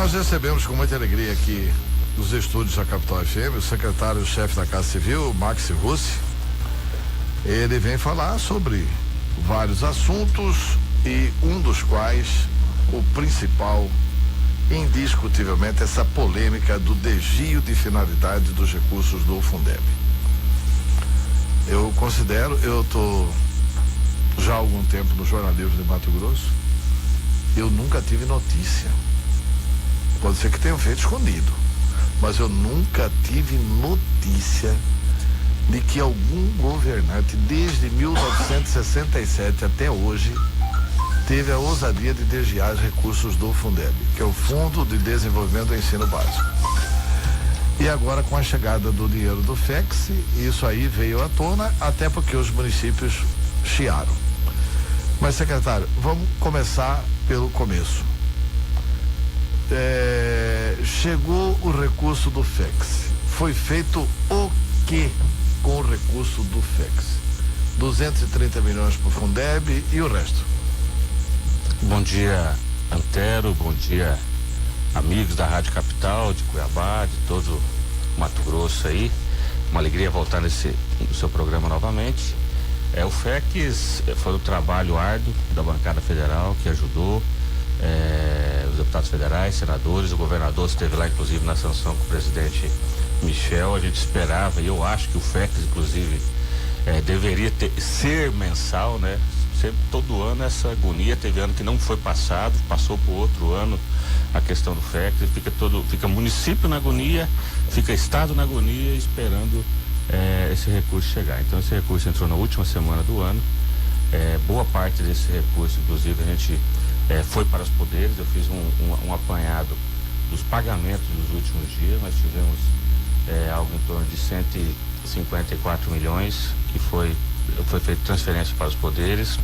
nós recebemos com muita alegria aqui nos estúdios da Capital FM o secretário-chefe da Casa Civil, Max Russi. Ele vem falar sobre vários assuntos e um dos quais, o principal, indiscutivelmente, essa polêmica do desvio de finalidade dos recursos do Fundeb. Eu estou já há algum tempo no jornalismo de Mato Grosso, eu nunca tive notícia. Pode ser que tenham feito escondido, mas eu nunca tive notícia de que algum governante, desde 1967 até hoje, teve a ousadia de desviar os recursos do Fundeb, que é o Fundo de Desenvolvimento do Ensino Básico. E agora, com a chegada do dinheiro do FEX, isso aí veio à tona, até porque os municípios chiaram. Mas, secretário, vamos começar pelo começo. Chegou o recurso do FEX. Foi feito o que com o recurso do FEX? 230 milhões para o Fundeb e o resto? Bom dia, Antero, bom dia, amigos da Rádio Capital, de Cuiabá, de todo o Mato Grosso aí. Uma alegria voltar no seu programa novamente. O FEX foi um trabalho árduo da bancada federal que ajudou os deputados federais, senadores, o governador esteve lá inclusive na sanção com o presidente Michel. A gente esperava, e eu acho que o FEX inclusive deveria ser mensal, né? Sempre, todo ano essa agonia, teve ano que não foi passado, passou por outro ano a questão do FEX, fica município na agonia, fica estado na agonia esperando esse recurso chegar. Então esse recurso entrou na última semana do ano. Boa parte desse recurso, inclusive, a gente foi para os poderes. Eu fiz um apanhado dos pagamentos dos últimos dias. Nós tivemos algo em torno de 154 milhões que foi feita transferência para os poderes.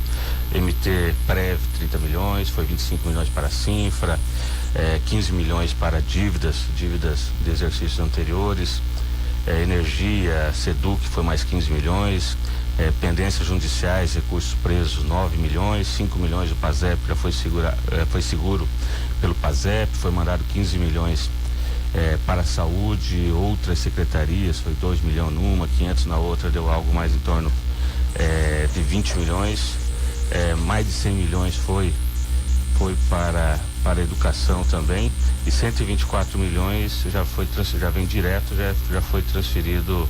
MT Prev 30 milhões, foi 25 milhões para a Sinfra, 15 milhões para dívidas de exercícios anteriores, Energia, Seduc foi mais 15 milhões, pendências judiciais, recursos presos 9 milhões, 5 milhões do PASEP já foi seguro pelo PASEP, foi mandado 15 milhões para a saúde, outras secretarias, foi 2 milhões numa, 500 na outra, deu algo mais em torno de 20 milhões, mais de 100 milhões foi para a educação também, e 124 milhões já vem direto, já foi transferido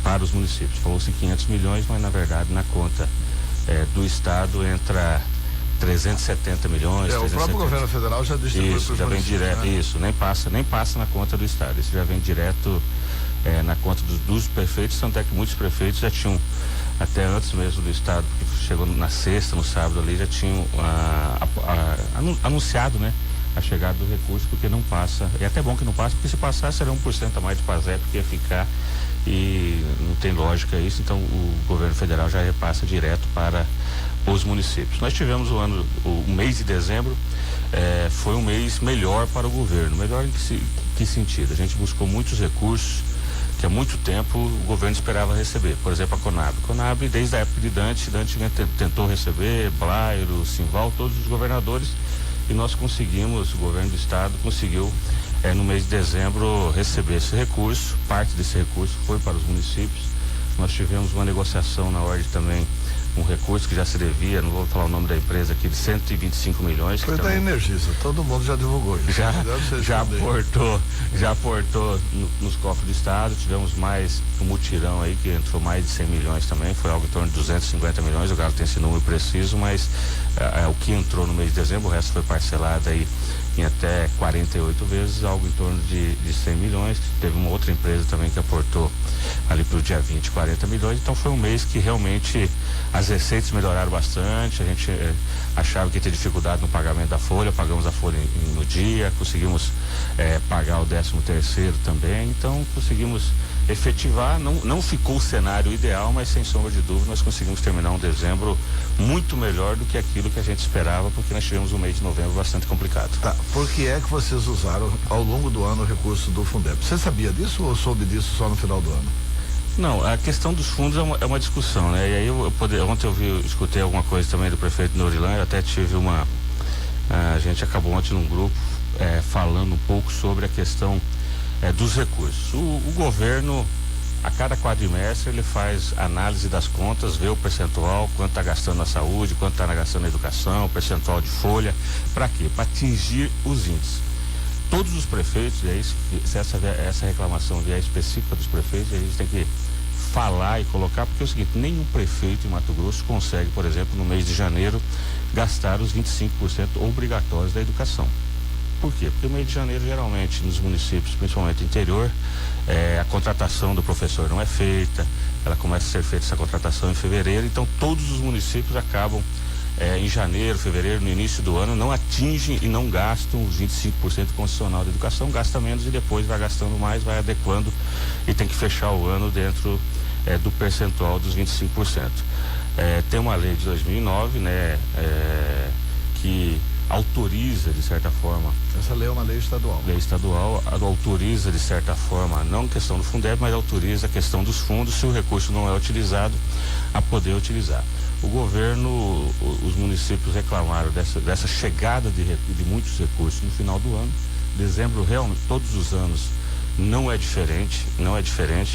para os municípios. Falou-se 500 milhões, mas na verdade na conta do estado entra 370 milhões. O próprio governo federal já distribuiu para os já vem direto, né? Isso, nem passa na conta do estado, isso já vem direto na conta dos prefeitos, tanto é que muitos prefeitos já tinham, até antes mesmo do estado, porque chegou na sexta, no sábado ali, já tinham anunciado, né, a chegada do recurso, porque não passa. É até bom que não passe, porque se passar será 1% a mais de PASEP que ia ficar, e não tem lógica isso. Então o governo federal já repassa direto para os municípios. Nós tivemos o mês de dezembro, foi um mês melhor para o governo. Melhor em que sentido? A gente buscou muitos recursos que há muito tempo o governo esperava receber. Por exemplo, a Conab. Conab, desde a época de Dante tentou receber, Blairo, Simval, todos os governadores, e nós conseguimos, o governo do estado conseguiu, no mês de dezembro, receber esse recurso. Parte desse recurso foi para os municípios. Nós tivemos uma negociação na ordem também, um recurso que já se devia, não vou falar o nome da empresa aqui, de 125 milhões. Foi da Energisa, todo mundo já divulgou isso. Já aportou nos cofres do estado. Tivemos mais um mutirão aí que entrou mais de 100 milhões também, foi algo em torno de 250 milhões, o Galo tem esse número preciso, mas o que entrou no mês de dezembro, o resto foi parcelado aí em até 48 vezes, algo em torno de 100 milhões. Teve uma outra empresa também que aportou ali para o dia 20, 40 milhões. Então foi um mês que realmente as receitas melhoraram bastante. A gente achava que ia ter dificuldade no pagamento da folha, pagamos a folha no dia, conseguimos pagar o 13º também. Então conseguimos efetivar, não ficou o cenário ideal, mas sem sombra de dúvida nós conseguimos terminar um dezembro muito melhor do que aquilo que a gente esperava, porque nós tivemos um mês de novembro bastante complicado. Tá, por que é que vocês usaram ao longo do ano o recurso do Fundeb? Você sabia disso ou soube disso só no final do ano? Não, a questão dos fundos é uma discussão, né? E aí ontem eu escutei alguma coisa também do prefeito Norilã, eu até tive a gente acabou ontem num grupo falando um pouco sobre a questão dos recursos. O governo, a cada quadrimestre, ele faz análise das contas, vê o percentual, quanto está gastando na saúde, quanto está gastando na educação, o percentual de folha, para quê? Para atingir os índices. Todos os prefeitos, e aí, se essa reclamação vier específica dos prefeitos, a gente tem que falar e colocar, porque é o seguinte, nenhum prefeito em Mato Grosso consegue, por exemplo, no mês de janeiro, gastar os 25% obrigatórios da educação. Por quê? Porque no mês de janeiro, geralmente, nos municípios, principalmente interior, a contratação do professor não é feita, ela começa a ser feita essa contratação em fevereiro, então todos os municípios acabam em janeiro, fevereiro, no início do ano, não atingem e não gastam os 25% constitucional da educação, gasta menos e depois vai gastando mais, vai adequando e tem que fechar o ano dentro do percentual dos 25%. Tem uma lei de 2009, né, que autoriza, de certa forma... Essa lei é uma lei estadual. Lei estadual, autoriza, de certa forma, não a questão do Fundeb, mas autoriza a questão dos fundos, se o recurso não é utilizado, a poder utilizar. O governo, os municípios reclamaram dessa chegada de muitos recursos no final do ano. Dezembro, realmente, todos os anos, não é diferente,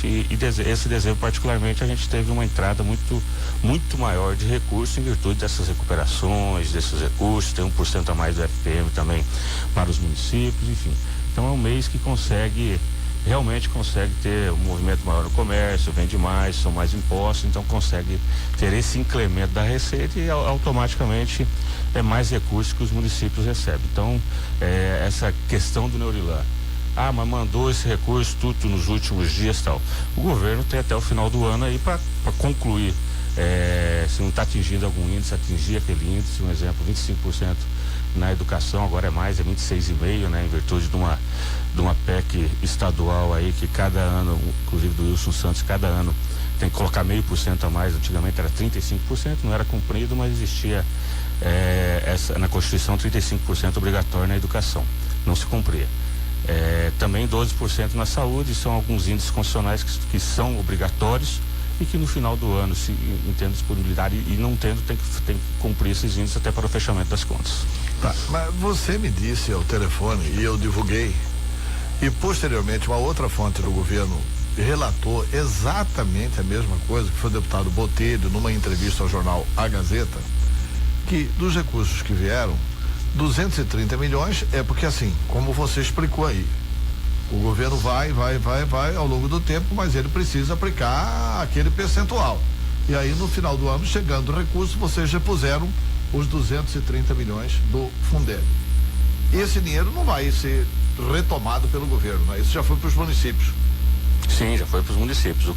e esse dezembro particularmente a gente teve uma entrada muito maior de recursos em virtude dessas recuperações, desses recursos, tem 1% a mais do FPM também para os municípios, enfim. Então é um mês que realmente consegue ter um movimento maior no comércio, vende mais, são mais impostos, então consegue ter esse incremento da receita e automaticamente mais recursos que os municípios recebem. Então, essa questão do Neurilan, mas mandou esse recurso tudo nos últimos dias e tal. O governo tem até o final do ano aí para concluir, se não está atingindo algum índice, atingir aquele índice, um exemplo, 25% na educação, agora é 26,5%, né, em virtude de uma PEC estadual aí que cada ano, inclusive do Wilson Santos, cada ano tem que colocar 0,5% a mais, antigamente era 35%, não era cumprido, mas existia na Constituição 35% obrigatório na educação, não se cumpria. Também 12% na saúde, são alguns índices constitucionais que são obrigatórios e que no final do ano, se entendo disponibilidade e não tendo, tem que cumprir esses índices até para o fechamento das contas. Tá, mas você me disse ao telefone e eu divulguei, e posteriormente uma outra fonte do governo relatou exatamente a mesma coisa, que foi o deputado Botelho, numa entrevista ao jornal A Gazeta, que dos recursos que vieram, 230 milhões é porque, assim, como você explicou aí, o governo vai ao longo do tempo, mas ele precisa aplicar aquele percentual. E aí, no final do ano, chegando o recurso, vocês repuseram os 230 milhões do Fundeb. Esse dinheiro não vai ser retomado pelo governo, né? Isso já foi para os municípios. Sim, já foi para os municípios.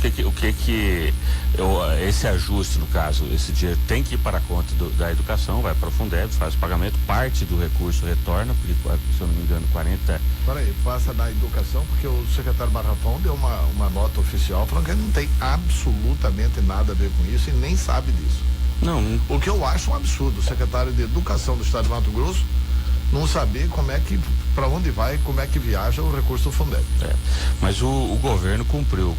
Esse ajuste, no caso, esse dinheiro tem que ir para a conta da educação, vai para o Fundeb, faz o pagamento, parte do recurso retorna, porque, se eu não me engano, 40... Peraí, passa na educação, porque o secretário Barrafão deu uma nota oficial falando que ele não tem absolutamente nada a ver com isso e nem sabe disso. Não. O que eu acho um absurdo, o secretário de Educação do Estado de Mato Grosso não saber para onde vai, como é que viaja o recurso do Fundeb. Mas o governo cumpriu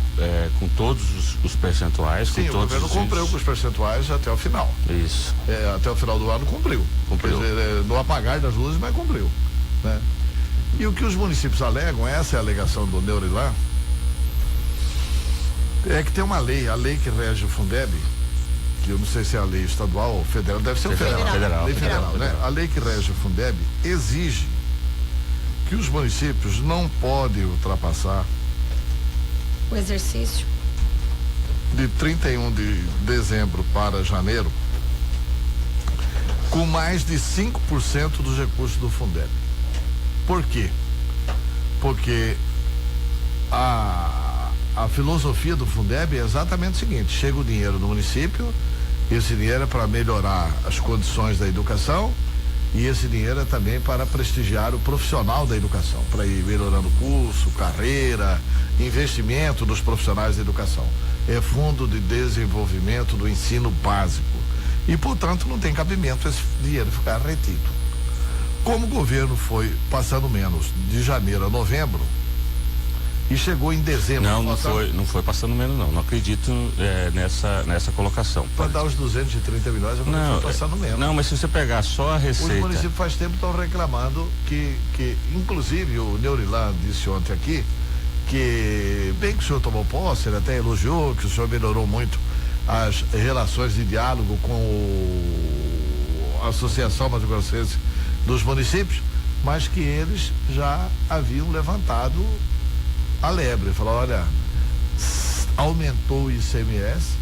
com todos os percentuais. Sim, o governo cumpriu com os percentuais até o final. Isso. Até o final do ano cumpriu. Quer dizer, no apagar das luzes, mas cumpriu, né? E o que os municípios alegam, essa é a alegação do Neurilan, é que tem uma lei, a lei que rege o Fundeb, que eu não sei se é a lei estadual ou federal, deve ser o federal. Lei federal, né? A lei que rege o Fundeb exige que os municípios não podem ultrapassar o exercício de 31 de dezembro para janeiro com mais de 5% dos recursos do Fundeb. Por quê? Porque a filosofia do Fundeb é exatamente o seguinte: chega o dinheiro no município, esse dinheiro é para melhorar as condições da educação e esse dinheiro é também para prestigiar o profissional da educação, para ir melhorando curso, carreira, investimento dos profissionais da educação. É fundo de desenvolvimento do ensino básico e, portanto, não tem cabimento esse dinheiro ficar retido. Como o governo foi passando menos de janeiro a novembro, e chegou em dezembro. Não foi passando menos, não. Não acredito nessa colocação. Para dar os 230 milhões, eu não foi passando menos. Não, mas se você pegar só a receita... Os municípios faz tempo estão reclamando que inclusive o Neurilan disse ontem aqui, que bem que o senhor tomou posse, ele até elogiou que o senhor melhorou muito as relações de diálogo com a Associação Mato Grossense dos Municípios, mas que eles já haviam levantado a lebre, falou, olha, aumentou o ICMS,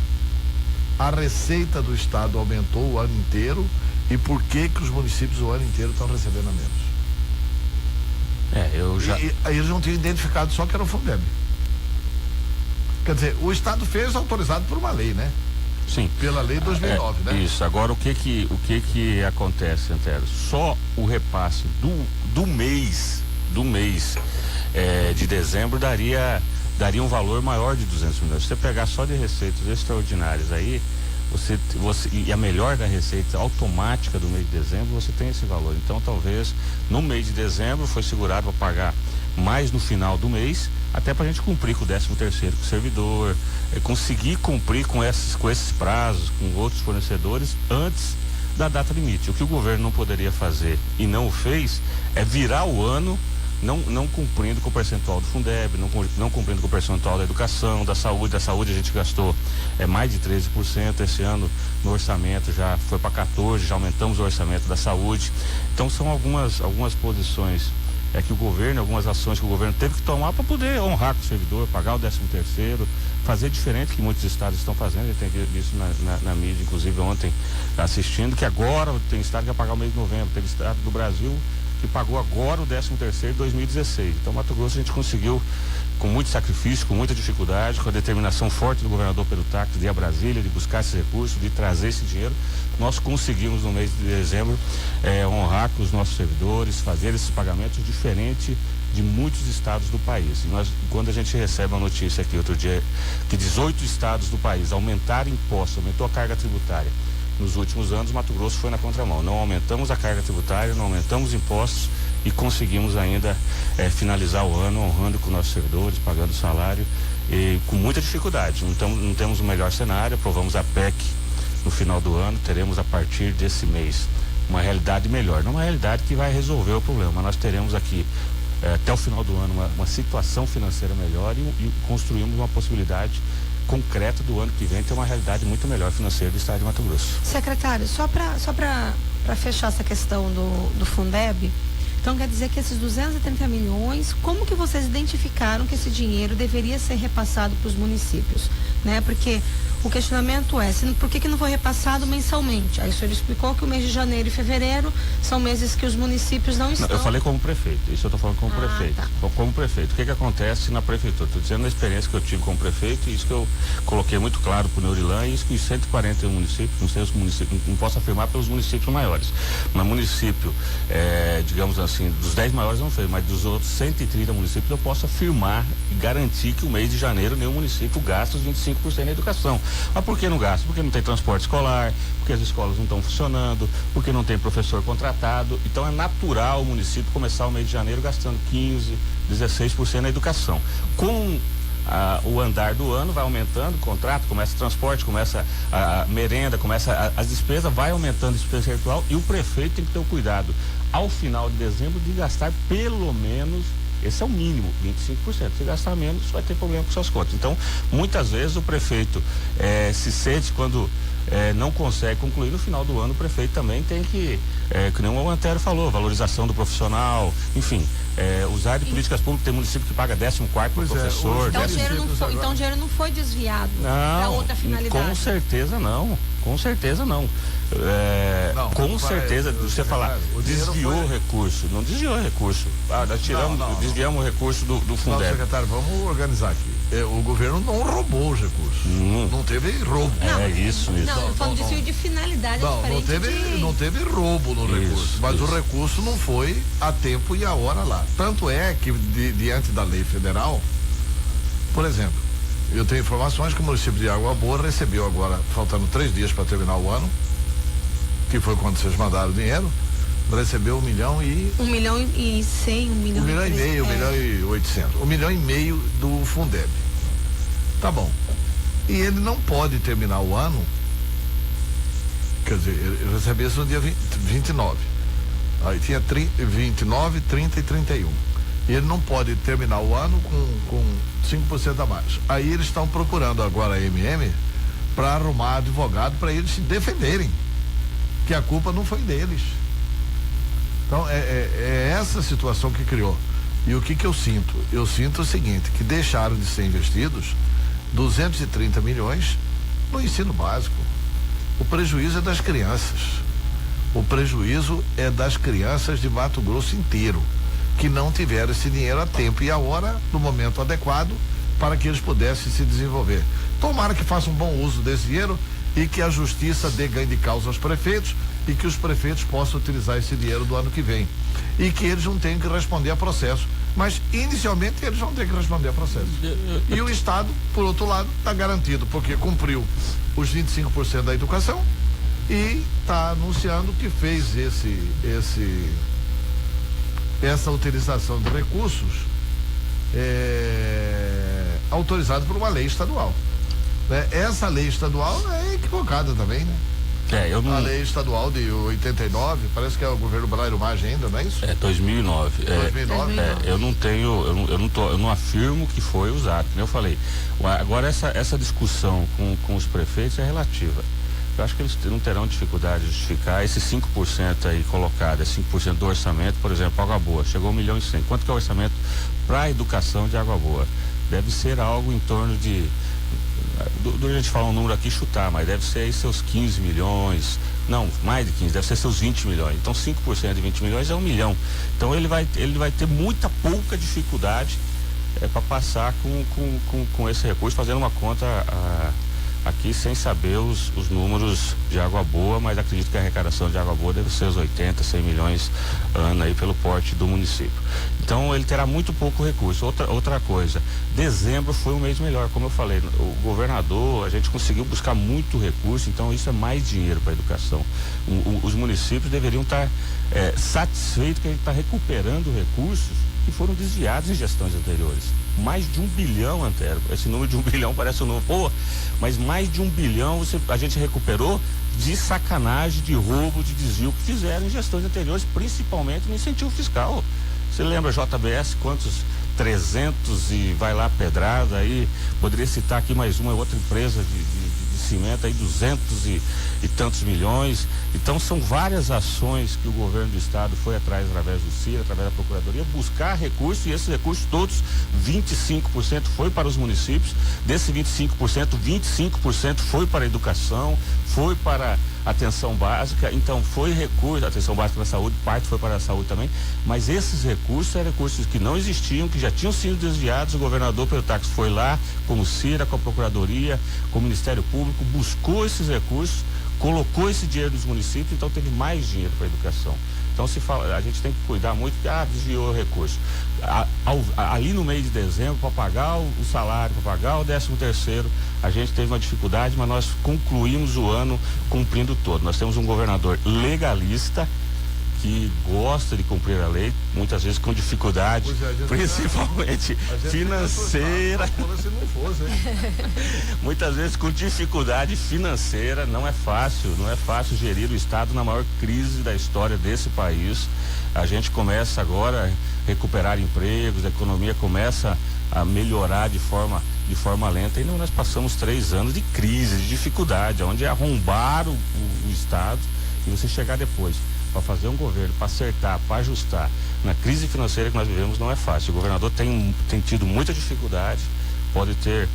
a receita do estado aumentou o ano inteiro, e por que os municípios o ano inteiro estão recebendo a menos? E eles não tinham identificado só que era o Fundeb. Quer dizer, o estado fez autorizado por uma lei, né? Sim. Pela lei 2009, né? Isso. Agora, o que acontece, Antero? Só o repasse do mês de dezembro daria um valor maior de 200 milhões. Se você pegar só de receitas extraordinárias aí, e a melhor da receita automática do mês de dezembro, você tem esse valor. Então, talvez no mês de dezembro foi segurado para pagar mais no final do mês, até para a gente cumprir com o 13º com o servidor, conseguir cumprir com esses prazos, com outros fornecedores antes da data limite. O que o governo não poderia fazer e não o fez é virar o ano não cumprindo com o percentual do Fundeb, não cumprindo com o percentual da educação, da saúde. Da saúde a gente gastou mais de 13%, esse ano no orçamento já foi para 14%, já aumentamos o orçamento da saúde. Então são algumas posições que o governo, algumas ações que o governo teve que tomar para poder honrar com o servidor, pagar o 13º, fazer diferente que muitos estados estão fazendo. A gente tem visto na mídia, inclusive ontem assistindo, que agora tem estado que vai pagar o mês de novembro, teve estado do Brasil que pagou agora o 13º de 2016. Então, Mato Grosso a gente conseguiu, com muito sacrifício, com muita dificuldade, com a determinação forte do governador Pedro Taques de ir a Brasília, de buscar esses recursos, de trazer esse dinheiro, nós conseguimos no mês de dezembro honrar com os nossos servidores, fazer esses pagamentos diferente de muitos estados do país. E quando a gente recebe a notícia aqui outro dia que 18 estados do país aumentaram impostos, aumentou a carga tributária, nos últimos anos, Mato Grosso foi na contramão. Não aumentamos a carga tributária, não aumentamos impostos e conseguimos ainda finalizar o ano honrando com nossos servidores, pagando salário, e com muita dificuldade. Não temos o melhor cenário, aprovamos a PEC no final do ano, teremos a partir desse mês uma realidade melhor. Não uma realidade que vai resolver o problema, mas nós teremos aqui até o final do ano uma situação financeira melhor e construímos uma possibilidade concreta do ano que vem ter uma realidade muito melhor financeira do estado de Mato Grosso. Secretário, só para fechar essa questão do Fundeb, então quer dizer que esses 230 milhões, como que vocês identificaram que esse dinheiro deveria ser repassado para os municípios, né? Porque o questionamento é, por que não foi repassado mensalmente? Aí o senhor explicou que o mês de janeiro e fevereiro são meses que os municípios não estão... Não, eu falei como prefeito, isso eu estou falando como prefeito. Tá. Como prefeito, o que acontece na prefeitura? Estou dizendo a experiência que eu tive como prefeito, e isso que eu coloquei muito claro para o Neurilan, e isso que os 141 municípios, não sei os municípios, não posso afirmar pelos municípios maiores, mas município, digamos assim, dos 10 maiores não foi, mas dos outros 130 municípios eu posso afirmar e garantir que o mês de janeiro nenhum município gasta os 25% na educação. Mas por que não gasta? Porque não tem transporte escolar, porque as escolas não estão funcionando, porque não tem professor contratado. Então é natural o município começar o mês de janeiro gastando 15%, 16% na educação. Com o andar do ano vai aumentando o contrato, começa o transporte, começa a merenda, começa as despesas, vai aumentando a despesa percentual, e o prefeito tem que ter o cuidado ao final de dezembro de gastar pelo menos, esse é o mínimo, 25%. Se gastar menos, vai ter problema com suas contas. Então, muitas vezes o prefeito se sente quando não consegue concluir no final do ano. O prefeito também tem que nem o Antero falou, valorização do profissional, enfim, usar de políticas públicas. Tem município que paga 14º pro professor. Então o dinheiro não foi desviado para outra finalidade. Com certeza não. Com certeza não. Você falar, desviou o recurso. Não desviou o recurso. Nós desviamos o recurso do Fundeb. Não, secretário, vamos organizar aqui. O governo não roubou os recursos. Não teve roubo. Isso. Não, eu falo desvio de finalidade diferente. Não teve roubo no recurso. Mas o recurso não foi a tempo e a hora lá. Tanto é que, diante da lei federal, por exemplo, eu tenho informações que o município de Água Boa recebeu agora, faltando 3 dias para terminar o ano, que foi quando vocês mandaram o dinheiro, recebeu 1 milhão e... 1 milhão e 100, 1 milhão 1 milhão e meio, 1 milhão e 800. 1 milhão e meio do Fundeb. Tá bom. E ele não pode terminar o ano, quer dizer, ele recebeu isso no dia 29. Aí tinha 29, 30 e 31. E ele não pode terminar o ano com 5% a mais. Aí eles estão procurando agora a MM para arrumar advogado para eles se defenderem, que a culpa não foi deles. Então é essa situação que criou. E o que eu sinto? Eu sinto o seguinte, que deixaram de ser investidos 230 milhões no ensino básico. O prejuízo é das crianças. O prejuízo é das crianças de Mato Grosso inteiro, que não tiveram esse dinheiro a tempo e a hora, no momento adequado, para que eles pudessem se desenvolver. Tomara que façam um bom uso desse dinheiro e que a justiça dê ganho de causa aos prefeitos e que os prefeitos possam utilizar esse dinheiro do ano que vem. E que eles não tenham que responder a processo. Mas, inicialmente, eles vão ter que responder a processo. E o Estado, por outro lado, está garantido, porque cumpriu os 25% da educação e está anunciando que fez essa utilização de recursos autorizado por uma lei estadual. Né? Essa lei estadual é equivocada também, né? A lei estadual de 89, parece que é o governo Brairo Maggi ainda, não é isso? 2009. 2009. Eu não afirmo que foi usado, como eu falei. Agora essa discussão com os prefeitos é relativa. Eu acho que eles não terão dificuldade de justificar esse 5% aí colocado, é 5% do orçamento, por exemplo, Água Boa, chegou 1 milhão e 100. Quanto que é o orçamento para a educação de Água Boa? Deve ser algo em torno de, a gente fala um número aqui, chutar, mas deve ser aí seus 15 milhões, não, mais de 15, deve ser seus 20 milhões. Então 5% de 20 milhões é 1 milhão. Então ele vai ter pouca dificuldade para passar com esse recurso, fazendo uma conta aqui sem saber os números de Água Boa, mas acredito que a arrecadação de Água Boa deve ser os 80, 100 milhões ano aí pelo porte do município. Então ele terá muito pouco recurso. Outra coisa, dezembro foi um mês melhor, como eu falei, o governador, a gente conseguiu buscar muito recurso, então isso é mais dinheiro para a educação. Os municípios deveriam estar satisfeitos que a gente está recuperando recursos que foram desviados em gestões anteriores. Mais de 1 bilhão, Antero. Esse número de 1 bilhão parece um número, pô, mas mais de 1 bilhão a gente recuperou de sacanagem, de roubo, de desvio que fizeram em gestões anteriores, principalmente no incentivo fiscal. Você lembra JBS, quantos 300 e vai lá pedrada aí, poderia citar aqui mais uma outra empresa de cimento aí, 200 e tantos milhões. Então são várias ações que o governo do estado foi atrás, através do CIR, através da Procuradoria, buscar recursos, e esses recursos todos, 25% foi para os municípios. Desse 25% foi para a educação, foi para a atenção básica. Então foi recurso, atenção básica na saúde, parte foi para a saúde também, mas esses recursos eram recursos que não existiam, que já tinham sido desviados. O governador pelo táxi foi lá com o CIRA, com a Procuradoria, com o Ministério Público, buscou esses recursos, colocou esse dinheiro nos municípios, então teve mais dinheiro para a educação. Então a gente tem que cuidar muito, desviou o recurso. Ali no mês de dezembro, para pagar o salário, para pagar o 13º, a gente teve uma dificuldade, mas nós concluímos o ano cumprindo todo. Nós temos um governador legalista, que gosta de cumprir a lei, muitas vezes com dificuldade, principalmente financeira. Se não fosse, muitas vezes com dificuldade financeira. Não é fácil gerir o estado na maior crise da história desse país. A gente começa agora a recuperar empregos, a economia começa a melhorar de forma lenta, e nós passamos 3 anos de crise, de dificuldade, onde arrombaram o estado, e você chegar depois para fazer um governo, para acertar, para ajustar na crise financeira que nós vivemos, não é fácil. O governador tem tido muita dificuldade, pode ter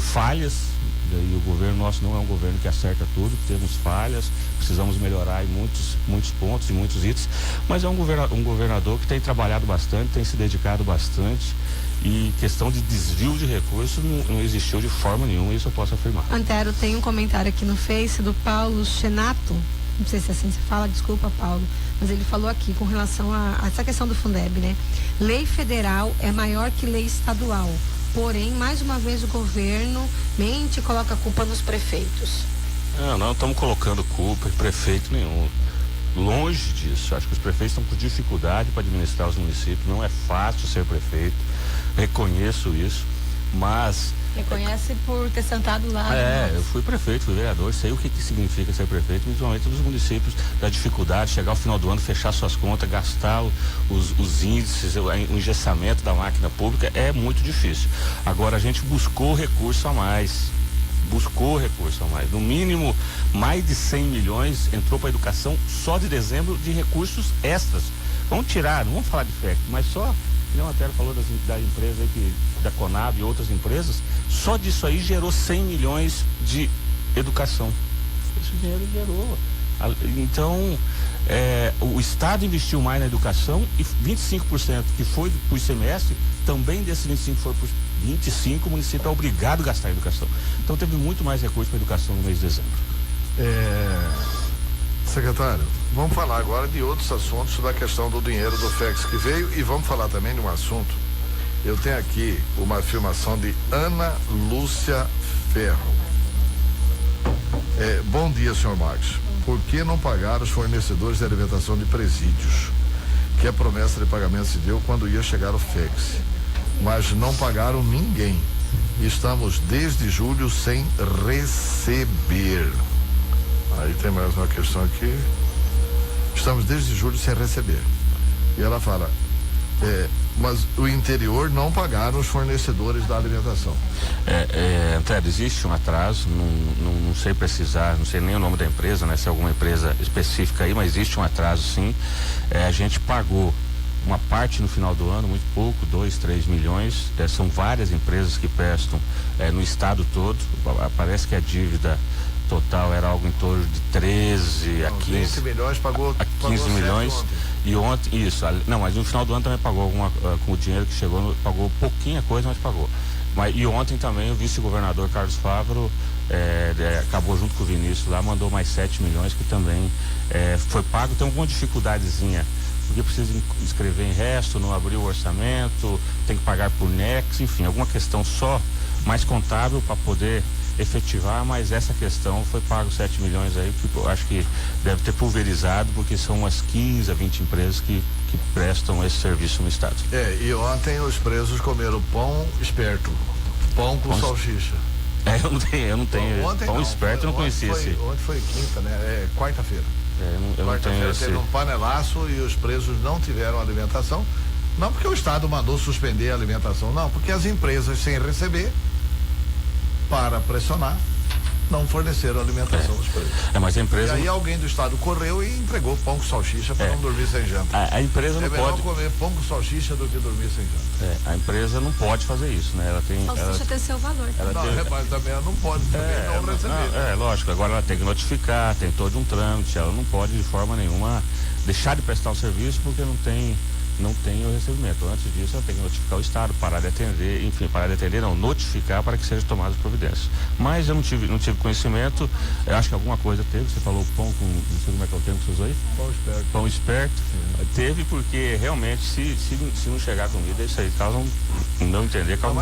falhas, e o governo nosso não é um governo que acerta tudo, temos falhas, precisamos melhorar em muitos pontos e muitos itens, mas é um governador que tem trabalhado bastante, tem se dedicado bastante, e questão de desvio de recursos não existiu de forma nenhuma, isso eu posso afirmar. Antero, tem um comentário aqui no Face do Paulo Chenato, não sei se assim se fala, desculpa, Paulo, mas ele falou aqui com relação a essa questão do Fundeb, né? Lei federal é maior que lei estadual, porém, mais uma vez o governo mente e coloca a culpa nos prefeitos. Não estamos colocando culpa em prefeito nenhum. longe disso. Acho que os prefeitos estão com dificuldade para administrar os municípios. Não é fácil ser prefeito. Reconheço isso, mas... Reconhece por ter sentado lá. Eu fui prefeito, fui vereador, sei o que significa ser prefeito, principalmente nos municípios, da dificuldade, chegar ao final do ano, fechar suas contas, gastar os índices, o engessamento da máquina pública, é muito difícil. Agora a gente buscou recurso a mais. No mínimo, mais de 100 milhões entrou para a educação só de dezembro de recursos extras. Vamos tirar, não vamos falar de FEC, mas só... O Antero falou da empresa aí, da Conab e outras empresas, só disso aí gerou 100 milhões de educação. Esse dinheiro gerou. Então, o Estado investiu mais na educação e 25% que foi para o ICMS, também desse 25% foi para 25%, o município é obrigado a gastar em educação. Então teve muito mais recurso para a educação no mês de dezembro. Secretário, vamos falar agora de outros assuntos da questão do dinheiro do FEX que veio e vamos falar também de um assunto. Eu tenho aqui uma afirmação de Ana Lúcia Ferro. Bom dia, senhor Marcos. Por que não pagar os fornecedores de alimentação de presídios? Que a promessa de pagamento se deu quando ia chegar o FEX. Mas não pagaram ninguém. Estamos desde julho sem receber. Aí tem mais uma questão aqui. Estamos desde julho sem receber. E ela fala, mas o interior não pagaram os fornecedores da alimentação. Antero, existe um atraso, não sei precisar, não sei nem o nome da empresa, né? Se é alguma empresa específica aí, mas existe um atraso sim. A gente pagou uma parte no final do ano, muito pouco, 2, 3 milhões. São várias empresas que prestam no estado todo. Parece que a dívida total era algo em torno de 13 a 15 20 milhões, pagou 15 milhões ontem. E ontem, isso, não, mas no final do ano também pagou alguma, com o dinheiro que chegou, pagou pouquinha coisa, mas pagou. E ontem também o vice-governador Carlos Fávaro acabou junto com o Vinícius lá, mandou mais 7 milhões que também foi pago. Tem alguma dificuldadezinha, porque precisa inscrever em resto, não abriu o orçamento, tem que pagar por NEX, enfim, alguma questão só mais contábil para poder efetivar, mas essa questão foi pago 7 milhões aí, que eu acho que deve ter pulverizado, porque são umas 15 a 20 empresas que prestam esse serviço no estado. E ontem os presos comeram pão esperto, pão com salsicha. Eu não tenho pão esperto, eu não conhecia esse. Ontem foi quinta, né? Quarta-feira. Quarta-feira teve um panelaço e os presos não tiveram alimentação, não porque o estado mandou suspender a alimentação, não, porque as empresas sem receber, para pressionar, não forneceram alimentação aos presos. Mas a empresa... E aí alguém do estado correu e entregou pão com salsicha para não dormir sem janta. A empresa não pode... É melhor comer pão com salsicha do que dormir sem janta. A empresa não pode fazer isso, né? Ela tem... Salsicha tem seu valor. Mas também ela não pode não receber. Lógico, agora ela tem que notificar, tem todo um trâmite, ela não pode de forma nenhuma deixar de prestar o serviço porque não tem o recebimento. Antes disso, ela tem que notificar o estado, notificar para que sejam tomadas providências. Mas eu não tive conhecimento, eu acho que alguma coisa teve, você falou pão com, não sei como é que é o termo que você usou aí? Pão esperto. Teve porque realmente, se não chegar comida, isso aí causa um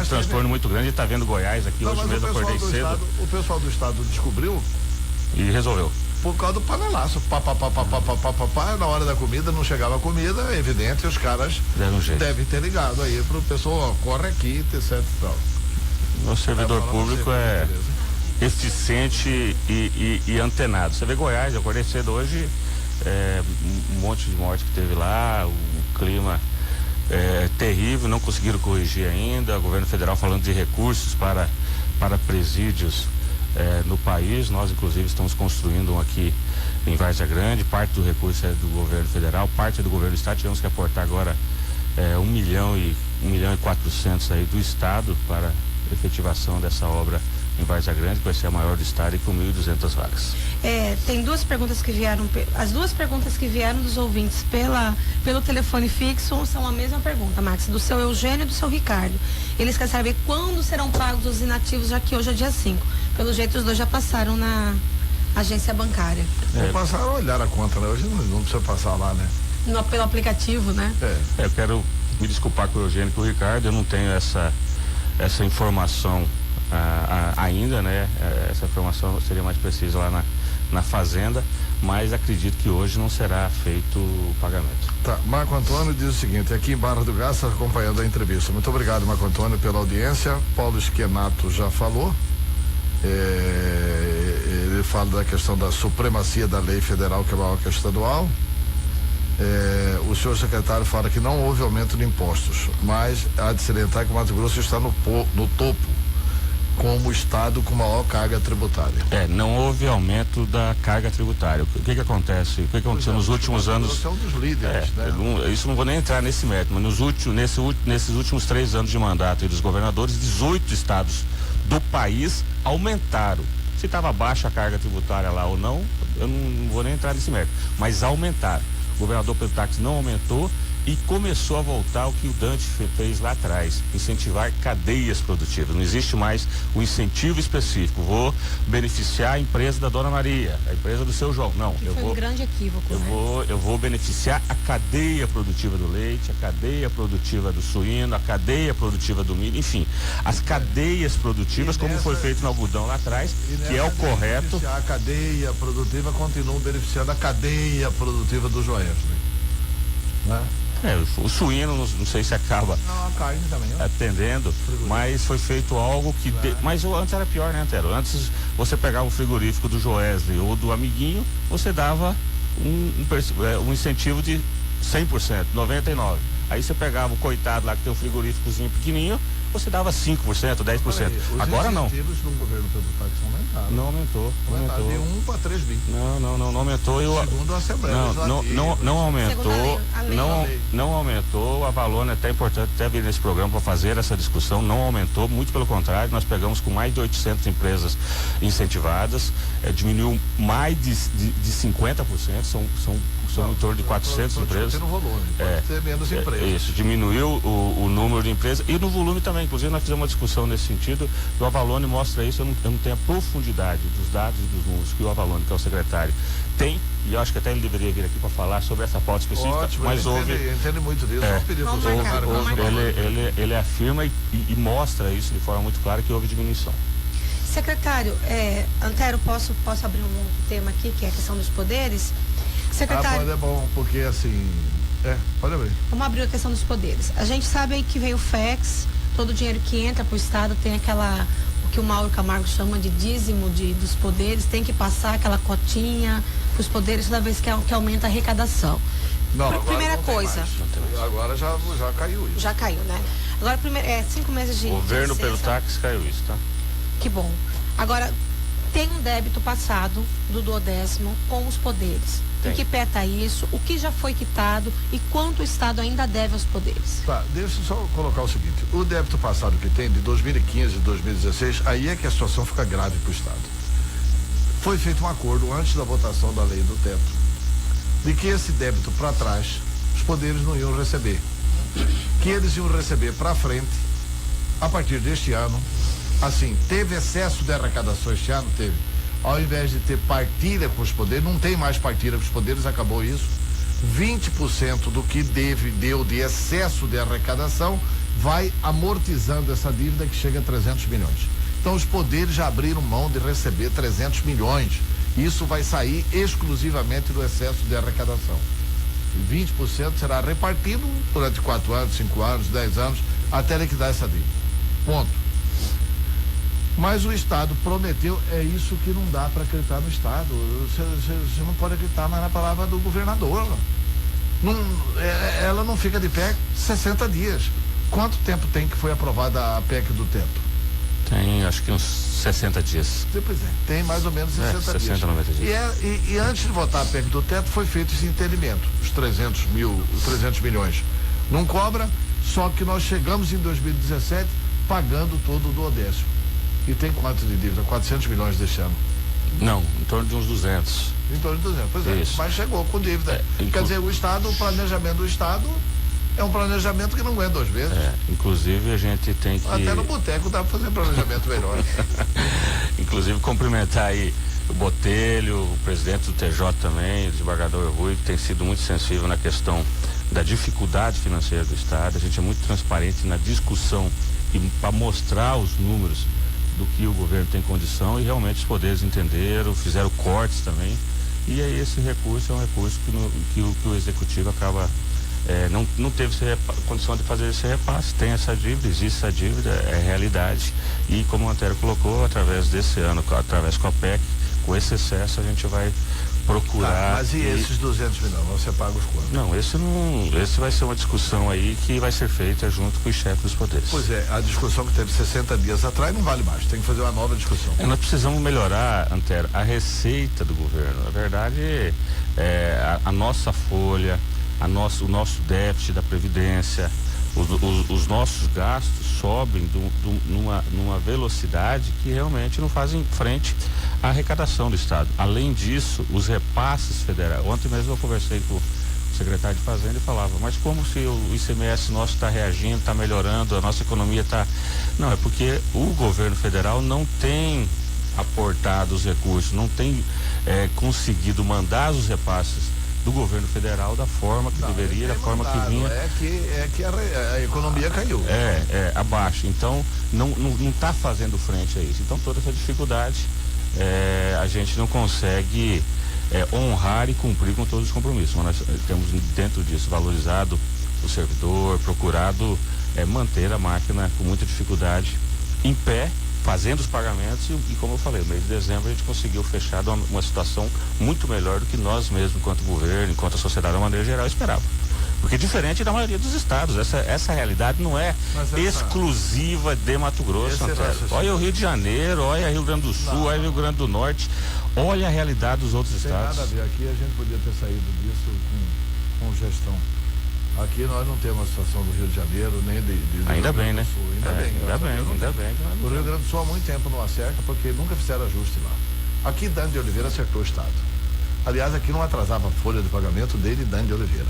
transtorno muito grande. A gente está vendo Goiás aqui, hoje mesmo acordei cedo. O pessoal do estado descobriu e resolveu. Por causa do panelaço, na hora da comida, não chegava a comida, é evidente, os caras devem ter ligado aí pro pessoal, corre aqui, etc e tal. O servidor público é eficiente e antenado. Você vê Goiás, eu acordei cedo hoje, um monte de morte que teve lá, o clima terrível, não conseguiram corrigir ainda, o governo federal falando de recursos para presídios no país. Nós inclusive estamos construindo um aqui em Várzea Grande, parte do recurso é do governo federal, parte é do governo do estado. Tivemos que aportar agora 1 milhão e 400 aí do estado para efetivação dessa obra em Várzea Grande, que vai ser a maior do estado e com 1.200 vagas. Tem duas perguntas que vieram, as duas perguntas que vieram dos ouvintes pelo telefone fixo são a mesma pergunta, Max, do seu Eugênio e do seu Ricardo. Eles querem saber quando serão pagos os inativos, já que hoje é dia 5. Pelo jeito, os dois já passaram na agência bancária. Passaram a olhar a conta, né? Hoje não precisa passar lá, né? Pelo aplicativo, né? Eu quero me desculpar com o Eugênio e com o Ricardo, eu não tenho essa informação ainda, né? Essa informação seria mais precisa lá na fazenda, mas acredito que hoje não será feito o pagamento. Tá, Marco Antônio diz o seguinte, aqui em Barra do Garça, acompanhando a entrevista. Muito obrigado, Marco Antônio, pela audiência. Paulo Esquenato já falou. Ele fala da questão da supremacia da lei federal, que é maior que a estadual. O senhor secretário fala que não houve aumento de impostos, mas há de salientar que o Mato Grosso está no topo como estado com maior carga tributária. Não houve aumento da carga tributária. O que acontece? O que aconteceu nos últimos anos? Você é um dos líderes, né? Isso não vou nem entrar nesse mérito, mas nesses últimos 3 anos de mandato dos governadores, 18 estados do país aumentaram. Se estava baixa a carga tributária lá ou não, eu não vou nem entrar nesse mérito, mas aumentaram. O governador Pedro Táxi não aumentou e começou a voltar o que o Dante fez lá atrás, incentivar cadeias produtivas. Não existe mais o incentivo específico. Vou beneficiar a empresa da Dona Maria, a empresa do seu João. Não, foi um grande equívoco. Eu vou beneficiar a cadeia produtiva do leite, a cadeia produtiva do suíno, a cadeia produtiva do milho, enfim, as cadeias produtivas, como foi feito no algodão lá atrás, que é o correto. A cadeia produtiva continua beneficiando a cadeia produtiva do Joesley, né? O suíno, não sei se acaba a carne também, atendendo, mas foi feito algo que... Mas antes era pior, né, Antero? Antes você pegava o frigorífico do Joesley ou do amiguinho, você dava um incentivo de 100%, 99%. Aí você pegava o coitado lá que tem um frigoríficozinho pequenininho, você dava 5%, 10%. Agora não. Os incentivos do governo Pedro Táxi aumentaram. Não aumentou. De 1 para 3 bi. Não aumentou. Segundo a Assembleia Legislativa. Não aumentou. Não aumentou. O Avalone é até importante até vir nesse programa para fazer essa discussão. Não aumentou, muito pelo contrário. Nós pegamos com mais de 800 empresas incentivadas. Diminuiu mais de 50%. São em torno de 400 empresas. No volume, pode ter menos empresas. Isso, diminuiu o número de empresas e no volume também. Inclusive, nós fizemos uma discussão nesse sentido. O Avalone mostra isso. Eu não tenho a profundidade dos dados e dos números que o Avalone, que é o secretário, tem. E eu acho que até ele deveria vir aqui para falar sobre essa pauta específica. Ótimo, mas entende muito disso. Ele afirma e mostra isso de forma muito clara que houve diminuição. Secretário, Antero, posso abrir um outro tema aqui, que é a questão dos poderes? Secretário. Pode, é bom, porque assim. Pode abrir. Vamos abrir a questão dos poderes. A gente sabe aí que veio o FEX, todo o dinheiro que entra para o Estado tem o que o Mauro Camargo chama de dízimo dos poderes, tem que passar aquela cotinha para os poderes toda vez que aumenta a arrecadação. Não, primeira coisa. Agora já caiu isso. Já caiu, né? Agora, 5 meses de. O governo pelo táxi caiu isso, tá? Que bom. Agora, tem um débito passado do 10º com os poderes. Em que pé está isso? O que já foi quitado e quanto o Estado ainda deve aos poderes? Tá, deixa eu só colocar o seguinte. O débito passado que tem de 2015 e 2016, aí é que a situação fica grave para o Estado. Foi feito um acordo antes da votação da lei do teto, de que esse débito para trás, os poderes não iam receber. Que eles iam receber para frente, a partir deste ano. Assim, teve excesso de arrecadação este ano? Teve. Ao invés de ter partilha com os poderes, não tem mais partilha com os poderes, acabou isso. 20% do que deu de excesso de arrecadação vai amortizando essa dívida que chega a 300 milhões. Então os poderes já abriram mão de receber 300 milhões. Isso vai sair exclusivamente do excesso de arrecadação. 20% será repartido durante 4 anos, 5 anos, 10 anos, até liquidar essa dívida. Ponto. Mas o Estado prometeu, é isso que não dá para acreditar no Estado. Você não pode acreditar mais na palavra do governador. Ela não fica de pé 60 dias. Quanto tempo tem que foi aprovada a PEC do teto? Tem, acho que uns 60 dias. Pois é, tem mais ou menos 60 dias. 90 dias. E antes de votar a PEC do teto, foi feito esse entendimento, os 300 milhões. Não cobra, só que nós chegamos em 2017 pagando todo o 10º. E tem quanto de dívida? 400 milhões deste ano? Não, em torno de uns 200. Em torno de 200, pois é. Isso. Mas chegou com dívida. Quer dizer, o planejamento do Estado é um planejamento que não aguenta 2 vezes. Inclusive a gente tem que... Até no boteco dá para fazer planejamento melhor. Inclusive cumprimentar aí o Botelho, o presidente do TJ também, o desembargador Rui, que tem sido muito sensível na questão da dificuldade financeira do Estado. A gente é muito transparente na discussão e para mostrar os números do que o governo tem condição, e realmente os poderes entenderam, fizeram cortes também, e aí esse recurso é um recurso que o executivo acaba não teve condição de fazer esse repasse. Tem essa dívida, existe essa dívida, é realidade, e como o Antero colocou, através desse ano, através com a PEC, com esse excesso a gente vai procurar. Mas e esses 200 milhões, você paga os quantos? Não, esse vai ser uma discussão aí que vai ser feita junto com os chefes dos poderes. Pois é, a discussão que teve 60 dias atrás não vale mais, tem que fazer uma nova discussão. Nós precisamos melhorar, Antero, a receita do governo. Na verdade, a nossa folha, o nosso déficit da Previdência, os nossos gastos sobem numa velocidade que realmente não fazem frente à arrecadação do Estado. Além disso, os repasses federais. Ontem mesmo eu conversei com o secretário de Fazenda e falava, mas como se o ICMS nosso está reagindo, está melhorando, a nossa economia está... Não, é porque o governo federal não tem aportado os recursos, não tem conseguido mandar os repasses do governo federal da forma que deveria, da forma que vinha. É que a economia caiu. Abaixo. Então, não está fazendo frente a isso. Então, toda essa dificuldade, a gente não consegue honrar e cumprir com todos os compromissos. Mas nós temos dentro disso valorizado o servidor, procurado manter a máquina com muita dificuldade em pé, fazendo os pagamentos, e como eu falei, no mês de dezembro a gente conseguiu fechar uma situação muito melhor do que nós mesmos, enquanto governo, enquanto a sociedade de uma maneira geral, esperava. Porque diferente da maioria dos estados, essa realidade não é exclusiva de Mato Grosso, olha o Rio de Janeiro, olha Rio Grande do Sul, olha Rio Grande do Norte, olha a realidade dos outros estados. Tem nada a ver, aqui a gente podia ter saído disso com gestão. Aqui nós não temos a situação do Rio de Janeiro, nem de ainda Rio bem, Grande do né? Sul. Ainda bem. O Rio Grande do Sul há muito tempo não acerta, porque nunca fizeram ajuste lá. Aqui Dani de Oliveira acertou o Estado. Aliás, aqui não atrasava a folha de pagamento dele, Dani de Oliveira.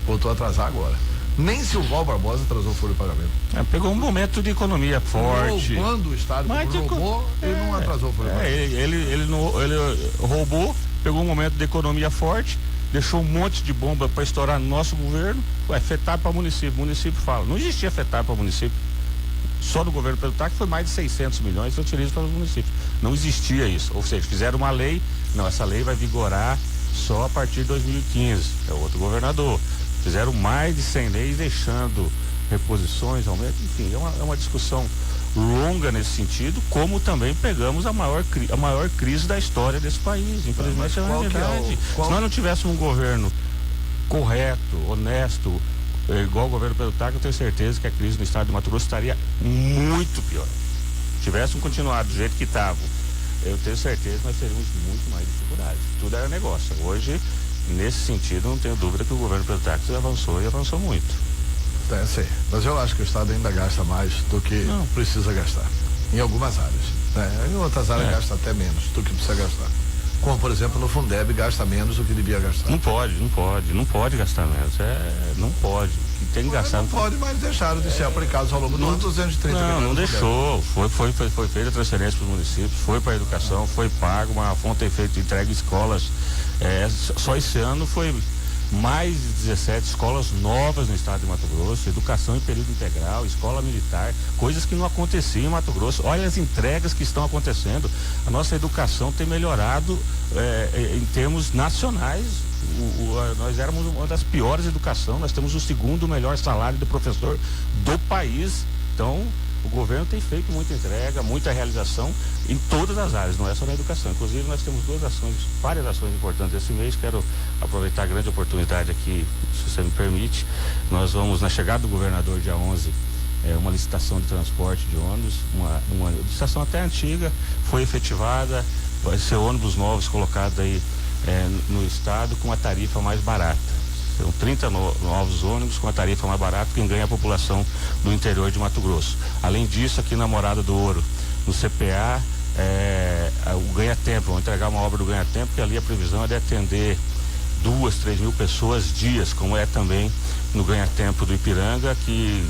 Voltou a atrasar agora. Nem Silval Barbosa atrasou a folha de pagamento. Pegou um momento de economia forte. Roubando o Estado, roubou, ele não atrasou a folha de pagamento. Ele roubou, pegou um momento de economia forte, deixou um monte de bomba para estourar no nosso governo. FETAB para município. O município fala. Não existia FETAB para município. Só no governo Pedro Taque foi mais de 600 milhões que utiliza para os municípios. Não existia isso. Ou seja, fizeram uma lei. Não, essa lei vai vigorar só a partir de 2015. É o outro governador. Fizeram mais de 100 leis, deixando reposições, aumento. Enfim, é uma discussão longa nesse sentido, como também pegamos a maior crise da história desse país. Infelizmente é uma realidade. Se nós não tivéssemos um governo correto, honesto, igual o governo Pedro Taque, eu tenho certeza que a crise no estado de Mato Grosso estaria muito pior. Se tivéssemos continuado do jeito que estava, eu tenho certeza que nós teríamos muito mais dificuldades. Tudo era negócio. Hoje, nesse sentido, não tenho dúvida que o governo Pedro Taque avançou e avançou muito. Sim, mas eu acho que o Estado ainda gasta mais do que precisa gastar, em algumas áreas. Em outras áreas gasta até menos do que precisa gastar. Como, por exemplo, no Fundeb gasta menos do que devia gastar. Não pode gastar menos. Não pode. Tem que gastar. Não pode, mas deixaram de ser aplicados ao longo do ano 230 milhões. Não deixou. Foi feita a transferência para os municípios, foi para a educação, foi pago, uma fonte tem feito entrega em escolas. Só esse ano foi mais de 17 escolas novas no estado de Mato Grosso, educação em período integral, escola militar, coisas que não aconteciam em Mato Grosso. Olha as entregas que estão acontecendo. A nossa educação tem melhorado em termos nacionais. Nós éramos uma das piores educações, nós temos o segundo melhor salário de professor do país. Então, o governo tem feito muita entrega, muita realização em todas as áreas, não é só na educação. Inclusive, nós temos várias ações importantes esse mês. Quero aproveitar a grande oportunidade aqui, se você me permite. Nós vamos, na chegada do governador, dia 11, uma licitação de transporte de ônibus, uma licitação até antiga, foi efetivada, vai ser ônibus novos colocados aí no estado com a tarifa mais barata. São 30 novos ônibus com a tarifa mais barata, quem ganha a população do interior de Mato Grosso. Além disso, aqui na Morada do Ouro, no CPA, o Ganha-Tempo, vão entregar uma obra do Ganha-Tempo, que ali a previsão é de atender 2-3 mil pessoas dias, como é também no Ganha-Tempo do Ipiranga, que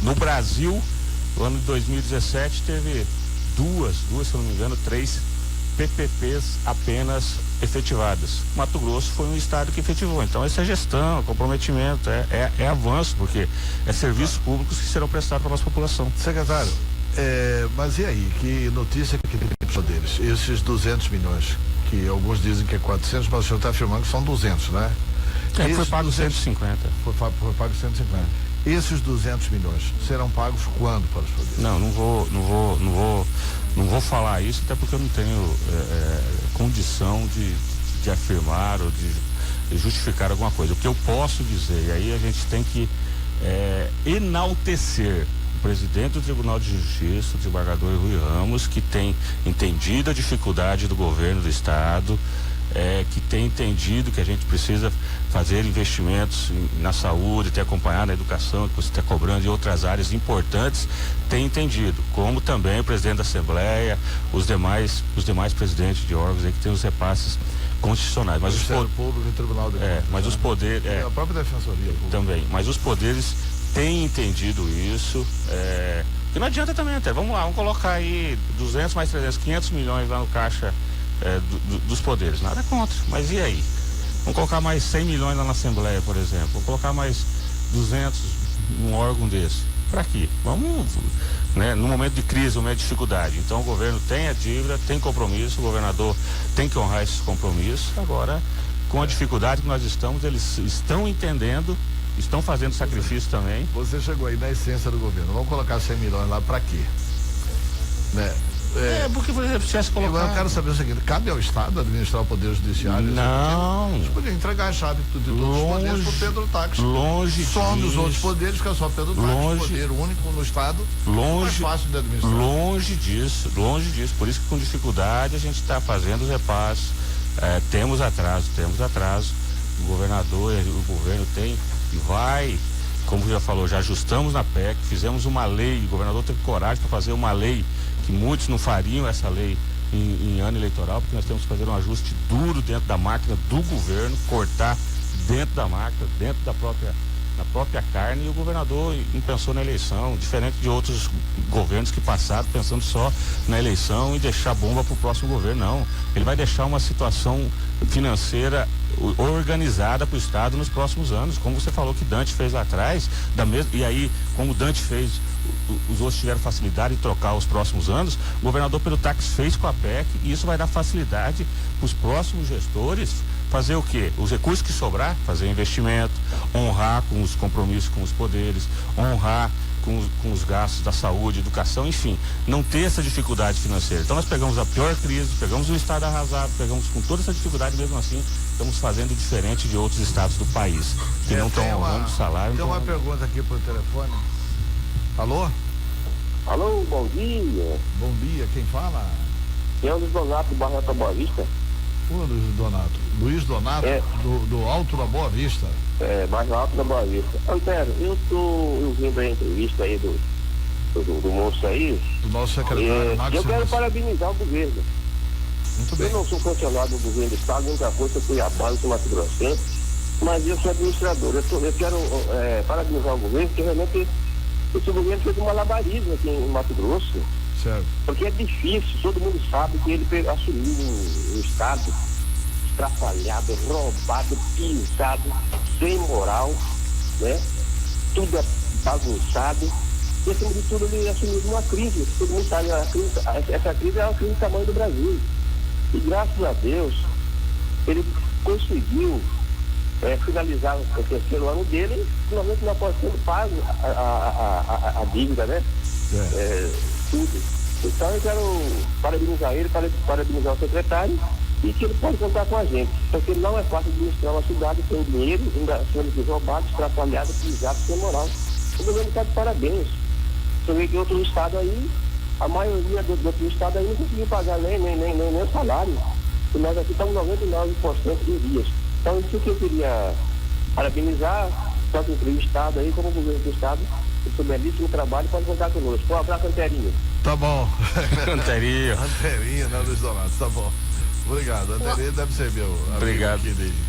no Brasil, no ano de 2017, teve duas, se não me engano, 3 PPPs apenas efetivadas. Mato Grosso foi um estado que efetivou. Então, essa é gestão, comprometimento, é avanço, porque é serviços públicos que serão prestados para a nossa população. Secretário, Mas e aí, que notícia que tem deles? Esses 200 milhões, que alguns dizem que é 400, mas o senhor está afirmando que são 200, né? Foi pago 150. Foi pago 150. Esses 200 milhões serão pagos quando para os poderes? Não vou falar isso, até porque eu não tenho condição de afirmar ou de justificar alguma coisa. O que eu posso dizer, e aí a gente tem que enaltecer o presidente do Tribunal de Justiça, o desembargador Rui Ramos, que tem entendido a dificuldade do governo do estado, que tem entendido que a gente precisa fazer investimentos na saúde, ter acompanhado na educação, que você está cobrando em outras áreas importantes, tem entendido, como também o presidente da Assembleia, os demais presidentes de órgãos aí que têm os repasses constitucionais. Mas Ministério Público e Tribunal de Contas. Mas os poderes... a própria Defensoria Pública. Também, mas os poderes têm entendido isso, que não adianta também, até, vamos lá, vamos colocar aí 200 mais 300, 500 milhões lá no caixa dos poderes, nada contra, mas e aí? Vamos colocar mais 100 milhões lá na Assembleia, por exemplo, vamos colocar mais 200 num órgão desse, para quê? Vamos, né, no momento de crise, no momento de dificuldade, então o governo tem a dívida, tem compromisso, o governador tem que honrar esses compromissos. Agora, com a dificuldade que nós estamos, eles estão entendendo, estão fazendo sacrifício também. Você chegou aí na essência do governo, vamos colocar 100 milhões lá para quê? Né? Porque você precisa colocar... Eu quero saber o seguinte, cabe ao Estado administrar o Poder Judiciário? Não. Você podia entregar a chave de todos os poderes para o Pedro Táxi. Longe só disso. dos outros poderes, fica só Pedro Táxi, poder único no Estado, mais fácil de administrar. Longe disso. Por isso que com dificuldade a gente está fazendo os repasses. Temos atraso. O governador, o governo tem e vai, como já falou, já ajustamos na PEC, fizemos uma lei, o governador teve coragem para fazer uma lei que muitos não fariam essa lei em ano eleitoral, porque nós temos que fazer um ajuste duro dentro da máquina do governo, cortar dentro da máquina, dentro da própria carne, e o governador não pensou na eleição, diferente de outros governos que passaram pensando só na eleição e deixar bomba para o próximo governo. Não, ele vai deixar uma situação financeira organizada para o Estado nos próximos anos, como você falou que Dante fez lá atrás, e aí, como Dante fez, os outros tiveram facilidade de trocar os próximos anos, o governador Pedro Táxi fez com a PEC, e isso vai dar facilidade para os próximos gestores fazer o quê? Os recursos que sobrar, fazer investimento, honrar com os compromissos com os poderes, honrar com os gastos da saúde, educação, enfim, não ter essa dificuldade financeira. Então nós pegamos a pior crise, pegamos o estado arrasado, pegamos com toda essa dificuldade, mesmo assim estamos fazendo diferente de outros estados do país, que não estão honrando o salário. Tem uma pergunta aqui por telefone. Alô? Alô, bom dia. Bom dia, quem fala? É o Luiz Donato do Barra da Boa Vista. Luiz Donato. Luiz Donato, do Alto da Boa Vista. Mais Alto da Boa Vista. Antero, eu vim da entrevista aí do moço aí. Do nosso secretário Max. Eu quero parabenizar o governo. Muito bem. Eu não sou funcionário do governo do estado, muita coisa, eu fui Cuiabá, eu sou Mato Grossense, mas eu sou administrador. Eu quero parabenizar o governo, porque realmente esse governo fez um malabarismo aqui em Mato Grosso. Certo. Porque é difícil, todo mundo sabe que ele assumiu um estado estrafalhado, roubado, pisado, sem moral, né? Tudo bagunçado. E acima de tudo ele assumiu uma crise. Todo mundo sabe, essa crise é uma crise do tamanho do Brasil. E graças a Deus, ele conseguiu finalizar o terceiro ano dele e finalmente não pode ser pago a dívida, né? Tudo. Então eu quero parabenizar ele, parabenizar o secretário e que ele pode contar com a gente, porque não é fácil administrar uma cidade sem dinheiro, ainda sendo roubado, estrafalhado, pisado, sem moral. O governo está de parabéns. Você vê que outro estado aí, a maioria do outro estado aí não conseguiu pagar nem o salário. E nós aqui estamos 99% de dias. Então isso que eu queria parabenizar, tanto o estado aí como o governo do estado, o belíssimo trabalho, pode contar conosco. Um abraço, Anterinho. Tá bom. Anterinho. Anterinho, né, Luiz Donato? Tá bom. Obrigado. Anterinho deve ser meu. Obrigado.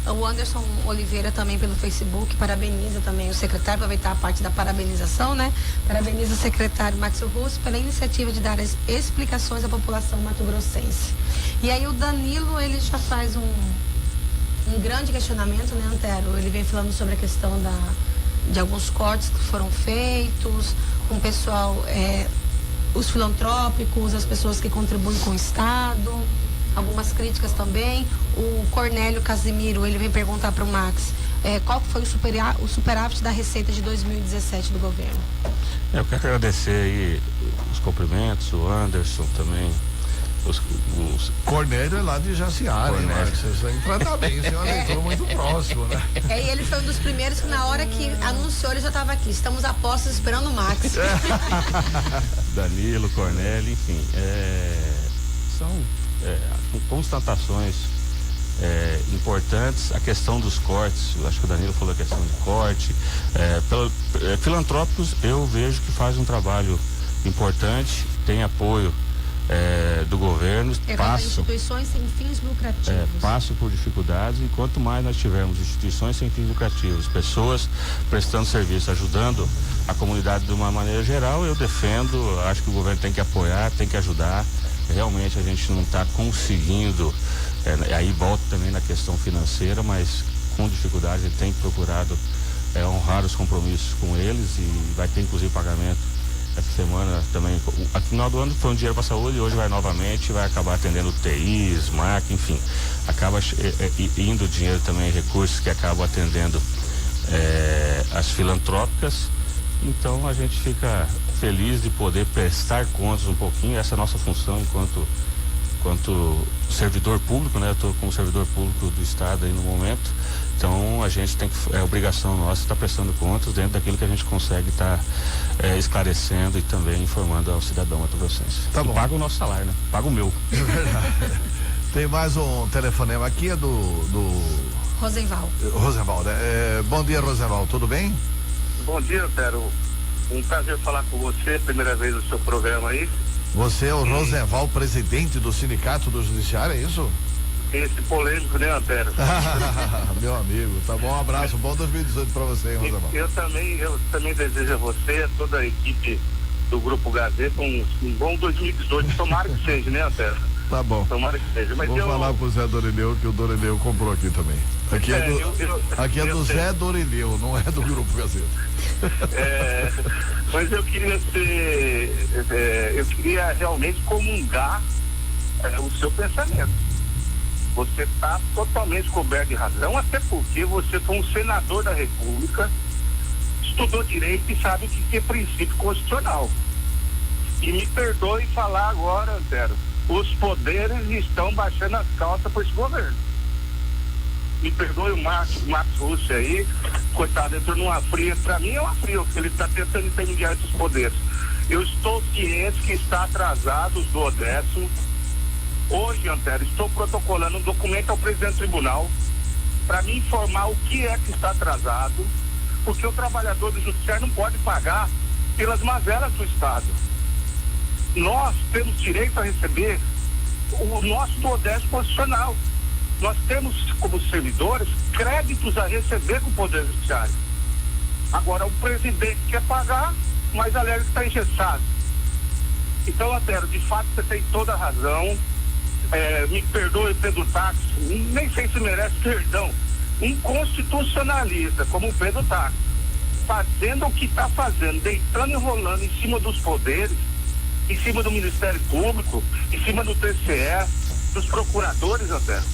O Anderson Oliveira também pelo Facebook parabeniza também o secretário, aproveitar a parte da parabenização, né? Parabeniza o secretário Max Russo pela iniciativa de dar as explicações à população mato-grossense. E aí o Danilo, ele já faz um grande questionamento, né, Antero? Ele vem falando sobre a questão de alguns cortes que foram feitos, com o pessoal os filantrópicos, as pessoas que contribuem com o Estado, algumas críticas também. O Cornélio Casimiro, ele vem perguntar para o Max qual foi o superávit da receita de 2017 do governo. Eu quero agradecer aí os cumprimentos, o Anderson também. Cornélio é lá de Jaciara, hein, Marcos? Você entra bem, você é um eleitor muito próximo, né? E ele foi um dos primeiros que na hora que anunciou ele já estava aqui. Estamos a postos esperando o Max. Danilo, Cornélio, enfim, são constatações importantes. A questão dos cortes, eu acho que o Danilo falou a questão de corte. Filantrópicos, eu vejo que faz um trabalho importante, tem apoio do governo, instituições sem fins lucrativos. Passo por dificuldades, e quanto mais nós tivermos instituições sem fins lucrativos, pessoas prestando serviço, ajudando a comunidade de uma maneira geral, eu defendo, acho que o governo tem que apoiar, tem que ajudar. Realmente a gente não está conseguindo, aí volta também na questão financeira, mas com dificuldade ele tem procurado honrar os compromissos com eles, e vai ter inclusive pagamento essa semana também. A final do ano foi um dinheiro para a saúde, e hoje vai novamente, vai acabar atendendo UTIs, MAC, enfim, acaba indo dinheiro também, recursos que acabam atendendo as filantrópicas. Então a gente fica feliz de poder prestar contas um pouquinho, essa é a nossa função enquanto servidor público, né? Eu estou como servidor público do Estado aí no momento. Então a gente tem que, é obrigação nossa estar prestando contas dentro daquilo que a gente consegue estar esclarecendo e também informando ao cidadão mato-grossense. Tá bom. Paga o nosso salário, né? Paga o meu. É verdade. Tem mais um telefonema aqui, é do Rosenval. Rosenval, né? Bom dia, Rosenval, tudo bem? Bom dia, Antero. Um prazer falar com você, primeira vez no seu programa aí. Você é o Rosenval, presidente do Sindicato do Judiciário, é isso? Esse polêmico, né, Antero? Meu amigo, tá bom, um abraço, bom 2018 pra você, hein, Rosenval. Eu também desejo a você, a toda a equipe do Grupo Gazeta, um bom 2018, tomara que seja, né, Antero? Tá bom. Tomara que seja. Mas vou falar pro Zé Dorileu que o Dorileu comprou aqui também. Aqui é do Zé Dorileu, não é do Grupo Gazeta. Mas eu queria eu queria realmente comungar o seu pensamento. Você está totalmente coberto de razão, até porque você foi um senador da República, estudou direito e sabe o que é princípio constitucional. E me perdoe falar agora, Antero, os poderes estão baixando as calças por esse governo. Me perdoe o Max Russo aí, coitado, entrou numa fria, para mim é uma fria, porque ele está tentando intermediar esses poderes. Eu estou ciente que está atrasado os do Odécio. Hoje, Antero, estou protocolando um documento ao presidente do tribunal para me informar o que é que está atrasado, porque o trabalhador do judiciário não pode pagar pelas mazelas do Estado. Nós temos direito a receber o nosso Odécio constitucional. Nós temos, como servidores, créditos a receber com o Poder Judiciário. Agora, o presidente quer pagar, mas alega que está engessado. Então, Antero, de fato, você tem toda a razão. Me perdoe, Pedro Táxi, nem sei se merece perdão. Um constitucionalista como o Pedro Táxi, fazendo o que está fazendo, deitando e rolando em cima dos poderes, em cima do Ministério Público, em cima do TCE, dos procuradores, Antero.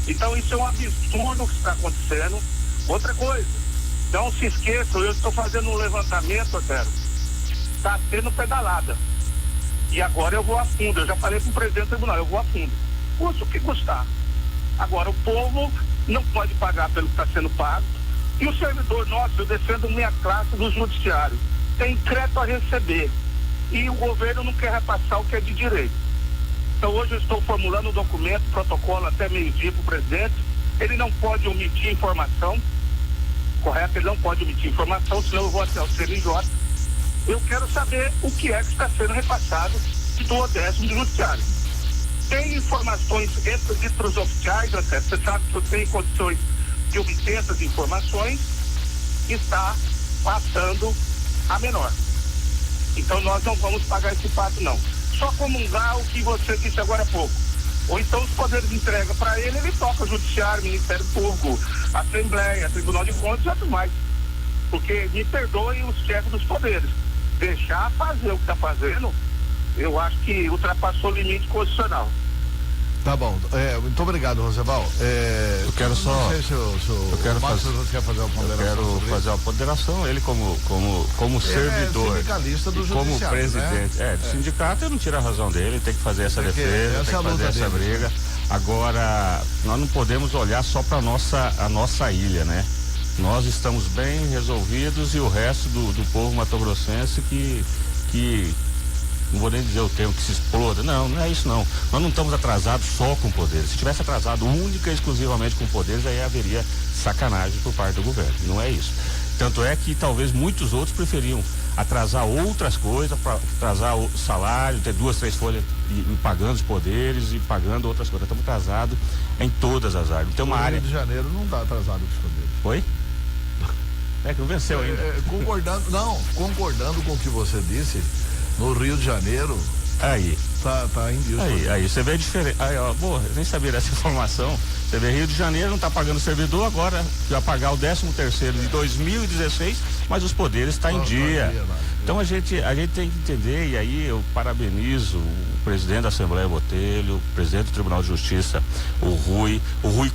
Então isso é um absurdo que está acontecendo. Outra coisa, não se esqueçam, eu estou fazendo um levantamento, Antero, está tendo pedalada. E agora eu vou a fundo, eu já falei para o presidente do tribunal, eu vou a fundo. Custa o que custar. Agora o povo não pode pagar pelo que está sendo pago. E o servidor nosso, eu defendo minha classe do judiciário, tem crédito a receber. E o governo não quer repassar o que é de direito. Então hoje eu estou formulando um documento, protocolo até meio-dia para o presidente. Ele não pode omitir informação, correto? Ele não pode omitir informação, senão eu vou até o CNJ. Eu quero saber o que é que está sendo repassado do Odécio do Judiciário. Tem informações entre os oficiais, até você sabe que eu tenho condições de obter essas informações, está passando a menor. Então nós não vamos pagar esse pato, não. Só comungar o que você disse agora há pouco. Ou então os poderes entregam para ele toca o Judiciário, Ministério Público, Assembleia, Tribunal de Contas e tudo mais. Porque me perdoem os chefes dos poderes. Deixar fazer o que está fazendo Eu acho que ultrapassou o limite constitucional. Tá bom. Muito obrigado, Roosevelt. Eu quero só. Não sei se eu quero fazer. Você quer fazer uma ponderação? Eu quero fazer uma ponderação. Ele como servidor. Sindicalista do e como judiciário, presidente. né? Do sindicato, eu não tiro a razão dele. Ele tem que fazer essa defesa, tem que fazer essa briga. Né? Agora, nós não podemos olhar só para a nossa ilha, né? Nós estamos bem resolvidos e o resto do povo matogrossense que não vou nem dizer o termo que se exploda, não é isso não. Nós não estamos atrasados só com poderes. Se tivesse atrasado única e exclusivamente com poderes, aí haveria sacanagem por parte do governo. Não é isso. Tanto é que talvez muitos outros preferiam atrasar outras coisas, para atrasar o salário, ter 2, 3 folhas e pagando os poderes e pagando outras coisas. Estamos atrasados em todas as áreas. Tem uma área. Rio de Janeiro não está atrasado com os poderes. Oi? É que não venceu ainda. Concordando com o que você disse, no Rio de Janeiro. Aí. Tá em Deus. Aí, você vê a diferença. Aí, ó, boa, eu nem sabia dessa informação. Você vê, Rio de Janeiro não está pagando servidor, agora vai pagar o 13º de 2016, mas os poderes estão em dia. Então a gente tem que entender, e aí eu parabenizo o presidente da Assembleia Botelho, o presidente do Tribunal de Justiça, o Rui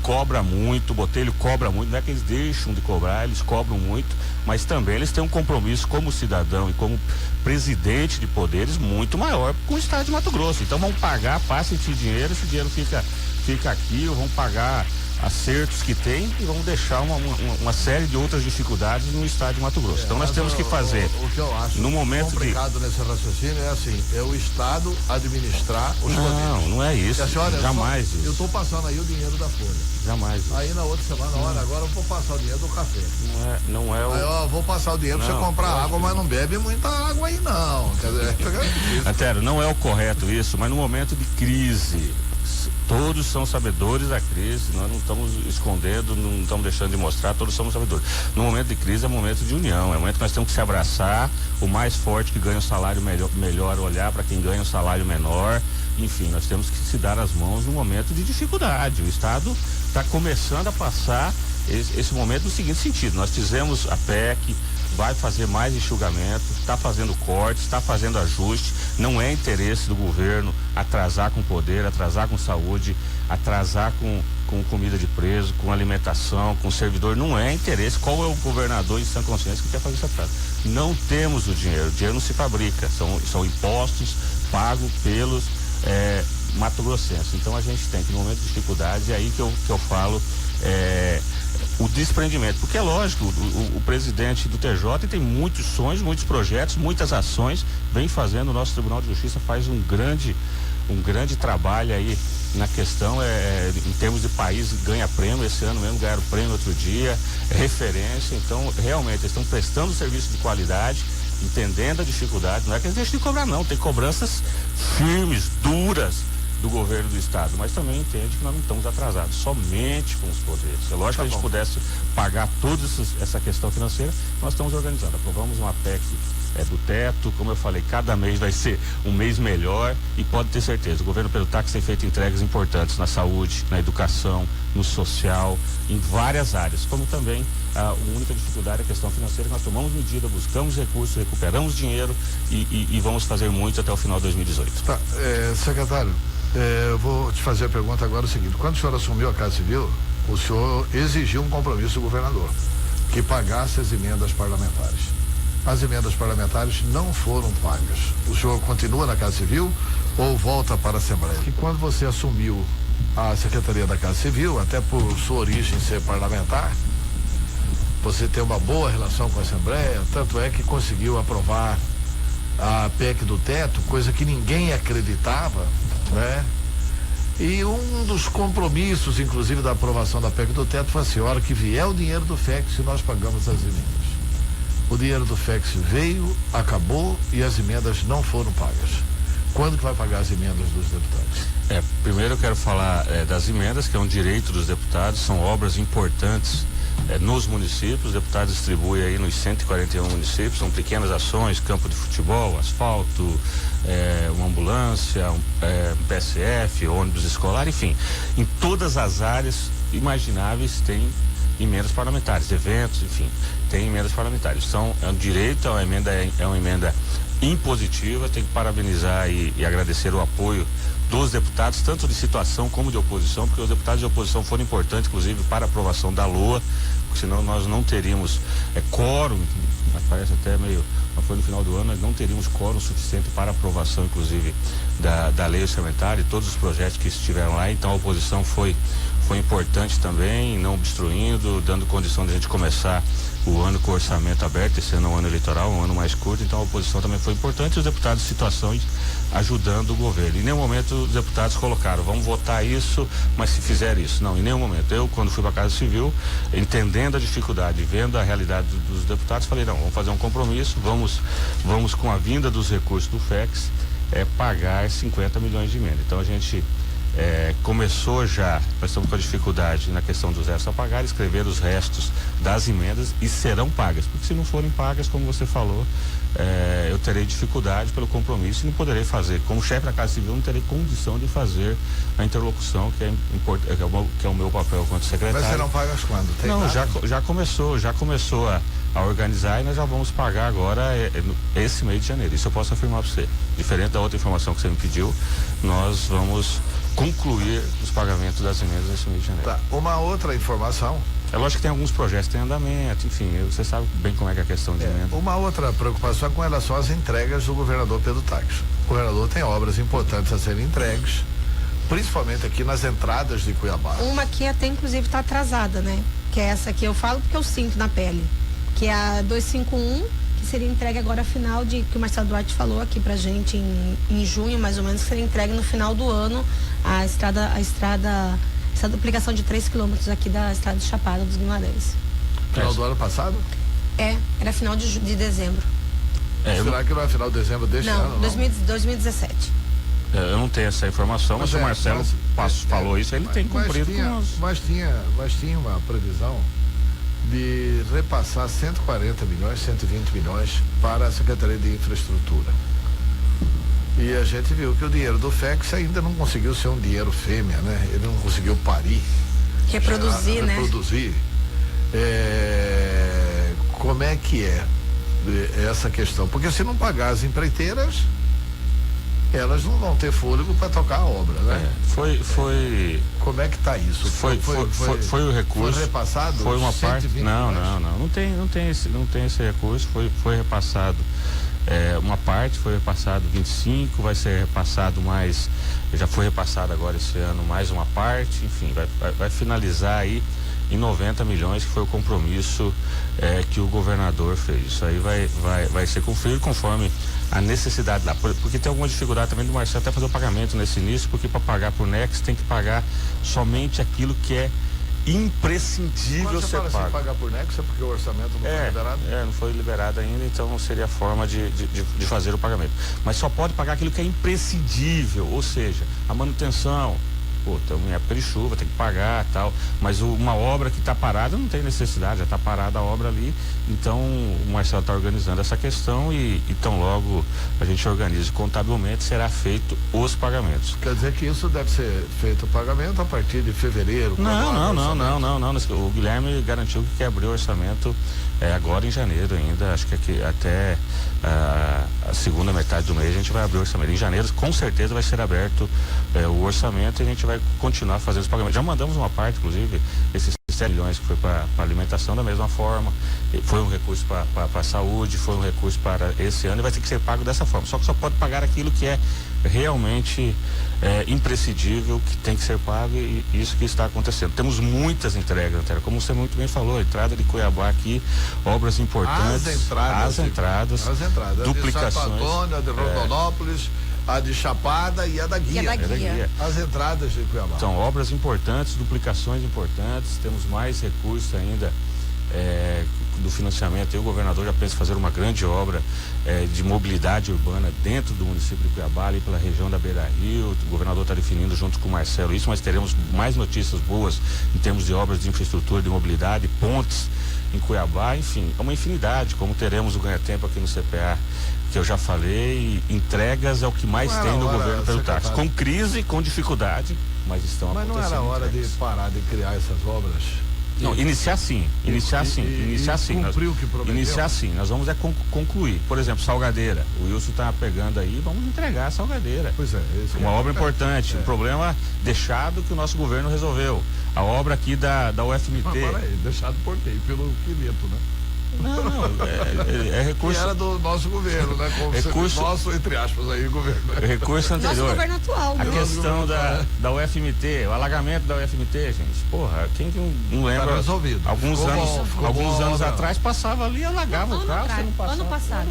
cobra muito, o Botelho cobra muito, não é que eles deixam de cobrar, eles cobram muito, mas também eles têm um compromisso como cidadão e como presidente de poderes muito maior com o estado de Mato Grosso. Então vão pagar, passa esse dinheiro fica aqui, ou vão pagar acertos que tem e vão deixar uma série de outras dificuldades no estado de Mato Grosso. Então nós temos que fazer. O que eu acho no momento complicado nesse raciocínio é assim, é o Estado administrar os poderes. Não é isso. Assim, olha, jamais isso. Eu estou passando aí o dinheiro da folha. Jamais isso. Aí na outra semana, olha, agora eu vou passar o dinheiro do café. Não é o... Aí, ó, vou passar o dinheiro para você comprar água, mas não bebe muita água aí não. Quer dizer, Antero, não é o correto isso, mas no momento de crise, todos são sabedores da crise, nós não estamos escondendo, não estamos deixando de mostrar, todos somos sabedores. No momento de crise é momento de união, é momento que nós temos que se abraçar, o mais forte que ganha o salário melhor olhar para quem ganha o salário menor, enfim, nós temos que se dar as mãos no momento de dificuldade. O Estado está começando a passar esse momento no seguinte sentido: nós fizemos a PEC, vai fazer mais enxugamento, está fazendo cortes, está fazendo ajuste. Não é interesse do governo atrasar com poder, atrasar com saúde, atrasar com comida de preso, com alimentação, com servidor. Não é interesse. Qual é o governador em sã consciência que quer fazer essa atraso? Não temos o dinheiro não se fabrica, são impostos pagos pelos matogrossenses. Então a gente tem que, no momento de dificuldade, é aí que eu falo o desprendimento, porque é lógico, o presidente do TJ tem muitos sonhos, muitos projetos, muitas ações, vem fazendo. O nosso Tribunal de Justiça faz um grande trabalho aí na questão, em termos de país, ganha prêmio. Esse ano mesmo ganharam prêmio outro dia, referência. Então realmente eles estão prestando serviço de qualidade, entendendo a dificuldade. Não é que eles deixam de cobrar, não, tem cobranças firmes, duras do governo do estado, mas também entende que nós não estamos atrasados somente com os poderes. É lógico que a gente pudesse pagar toda essa questão financeira, nós estamos organizando. Aprovamos uma PEC do teto, como eu falei, cada mês vai ser um mês melhor, e pode ter certeza, o governo Pedro Taques tem feito entregas importantes na saúde, na educação, no social, em várias áreas, como também a única dificuldade é a questão financeira. Nós tomamos medida, buscamos recursos, recuperamos dinheiro e vamos fazer muito até o final de 2018. Tá, secretário, eu vou te fazer a pergunta agora. O seguinte: quando o senhor assumiu a Casa Civil, o senhor exigiu um compromisso do governador, que pagasse as emendas parlamentares. As emendas parlamentares não foram pagas. O senhor continua na Casa Civil ou volta para a Assembleia? Que quando você assumiu a Secretaria da Casa Civil, até por sua origem ser parlamentar, você tem uma boa relação com a Assembleia, tanto é que conseguiu aprovar a PEC do teto, coisa que ninguém acreditava, né? E um dos compromissos, inclusive, da aprovação da PEC do teto foi assim: a hora que vier o dinheiro do FEX, nós pagamos as emendas. O dinheiro do FEX veio, acabou e as emendas não foram pagas. Quando que vai pagar as emendas dos deputados? Primeiro eu quero falar das emendas, que é um direito dos deputados, são obras importantes nos municípios. Os deputados distribuem aí nos 141 municípios, são pequenas ações, campo de futebol, asfalto, uma ambulância, um PSF, ônibus escolar, enfim, em todas as áreas imagináveis tem emendas parlamentares, eventos, enfim, tem emendas parlamentares. Então, é um direito, é uma emenda impositiva. Tenho que parabenizar e agradecer o apoio dos deputados, tanto de situação como de oposição, porque os deputados de oposição foram importantes, inclusive, para a aprovação da LOA, porque senão nós não teríamos quórum, parece até meio, mas foi no final do ano, nós não teríamos quórum suficiente para aprovação, inclusive, da lei orçamentária e todos os projetos que estiveram lá. Então a oposição foi importante também, não obstruindo, dando condição de a gente começar o ano com o orçamento aberto. Esse ano é um ano eleitoral, um ano mais curto, então a oposição também foi importante, e os deputados de situações ajudando o governo. Em nenhum momento os deputados colocaram, vamos votar isso, mas se fizer isso. Não, em nenhum momento. Eu, quando fui para a Casa Civil, entendendo a dificuldade, vendo a realidade dos deputados, falei, não, vamos fazer um compromisso, vamos com a vinda dos recursos do FEX, pagar 50 milhões de emenda. Então a gente começou já, nós estamos com a dificuldade na questão dos restos a pagar, escrever os restos das emendas, e serão pagas, porque se não forem pagas, como você falou, eu terei dificuldade pelo compromisso e não poderei fazer, como chefe da Casa Civil, não terei condição de fazer a interlocução, que é o meu papel enquanto secretário. Mas serão pagas quando? Tem não, nada? já começou a organizar, e nós já vamos pagar agora esse mês de janeiro. Isso eu posso afirmar para você. Diferente da outra informação que você me pediu, nós vamos concluir os pagamentos das emendas nesse mês de janeiro. Tá. Uma outra informação. É lógico que tem alguns projetos em andamento, enfim, você sabe bem como é que é a questão de emenda. Uma outra preocupação é com relação às entregas do governador Pedro Taques. O governador tem obras importantes a serem entregues, principalmente aqui nas entradas de Cuiabá. Uma que até inclusive está atrasada, né? Que é essa que eu falo porque eu sinto na pele. Que é a 251, que seria entregue agora final que o Marcelo Duarte falou aqui pra gente em junho, mais ou menos, que seria entregue no final do ano essa duplicação de 3 quilômetros aqui da estrada de Chapada dos Guimarães. Final do ano passado? Era final de dezembro. Será que não é final de dezembro deste ano? Não, 2017. Eu não tenho essa informação, mas se o Marcelo falou isso, ele tem cumprido com nós. Mas tinha uma previsão de repassar 140 milhões, 120 milhões para a Secretaria de Infraestrutura. E a gente viu que o dinheiro do FEX ainda não conseguiu ser um dinheiro fêmea, né? Ele não conseguiu parir. Reproduzir, né? Reproduzir. Como é que é essa questão? Porque se não pagar as empreiteiras, elas não vão ter fôlego para tocar a obra, né? Como é que está isso? Foi o recurso. Foi repassado? Foi uma parte. Não tem esse recurso. Foi repassado. Uma parte foi repassado 25, vai ser repassado mais, já foi repassado agora esse ano mais uma parte, enfim, vai finalizar aí em 90 milhões, que foi o compromisso que o governador fez. Isso aí vai ser conferido conforme a necessidade lá, porque tem alguma dificuldade também do Marcelo até fazer o pagamento nesse início, porque para pagar por NEX tem que pagar somente aquilo que é imprescindível ser pago. Assim, pagar por NEX é porque o orçamento não foi liberado? Não foi liberado ainda, então não seria a forma de fazer o pagamento. Mas só pode pagar aquilo que é imprescindível, ou seja, a manutenção. Estamos em época de chuva, tem que pagar e tal, mas uma obra que está parada não tem necessidade, já está parada a obra ali, então o Marcelo está organizando essa questão e tão logo a gente organiza contabilmente, será feito os pagamentos. Quer dizer que isso deve ser feito o pagamento a partir de fevereiro? Não, o Guilherme garantiu que quer abrir o orçamento agora em janeiro ainda, acho que aqui até a segunda metade do mês a gente vai abrir o orçamento. Em janeiro com certeza vai ser aberto o orçamento e a gente vai continuar fazendo os pagamentos. Já mandamos uma parte, inclusive, esses 7 milhões que foi para alimentação da mesma forma, foi um recurso para a saúde, foi um recurso para esse ano e vai ter que ser pago dessa forma. Só que só pode pagar aquilo que é realmente imprescindível, que tem que ser pago, e isso que está acontecendo. Temos muitas entregas, como você muito bem falou, a entrada de Cuiabá aqui, obras importantes, as entradas, duplicações. A de Santo Antônio, a de Rondonópolis, a de Chapada e a da Guia. As entradas de Cuiabá. São obras importantes, duplicações importantes, temos mais recursos ainda do financiamento. E o governador já pensa em fazer uma grande obra de mobilidade urbana dentro do município de Cuiabá, ali pela região da Beira Rio. O governador está definindo junto com o Marcelo isso, mas teremos mais notícias boas em termos de obras de infraestrutura, de mobilidade, pontes em Cuiabá, enfim, é uma infinidade, como teremos o ganha-tempo aqui no CPA, que eu já falei. Entregas é o que mais tem no governo Pedro Taques, com crise, com dificuldade, mas estão acontecendo. Mas não era hora de parar de criar essas obras? Não, iniciar sim. Cumpriu o que prometeu? Iniciar sim. Nós vamos concluir. Por exemplo, Salgadeira. O Wilson está pegando aí, vamos entregar a Salgadeira. Pois é. Uma obra importante. Um problema deixado que o nosso governo resolveu. A obra aqui da UFMT. Mas peraí, deixado por quem? Pelo Quinito, né? Não, é recurso. Que era do nosso governo, né? Como recurso, nosso, entre aspas, aí, governo. Recurso anterior. Nosso governo atual. A questão da UFMT, o alagamento da UFMT, gente. Porra, quem que não lembra? Tá resolvido. Alguns anos atrás passava ali e alagava o carro. Ano passado.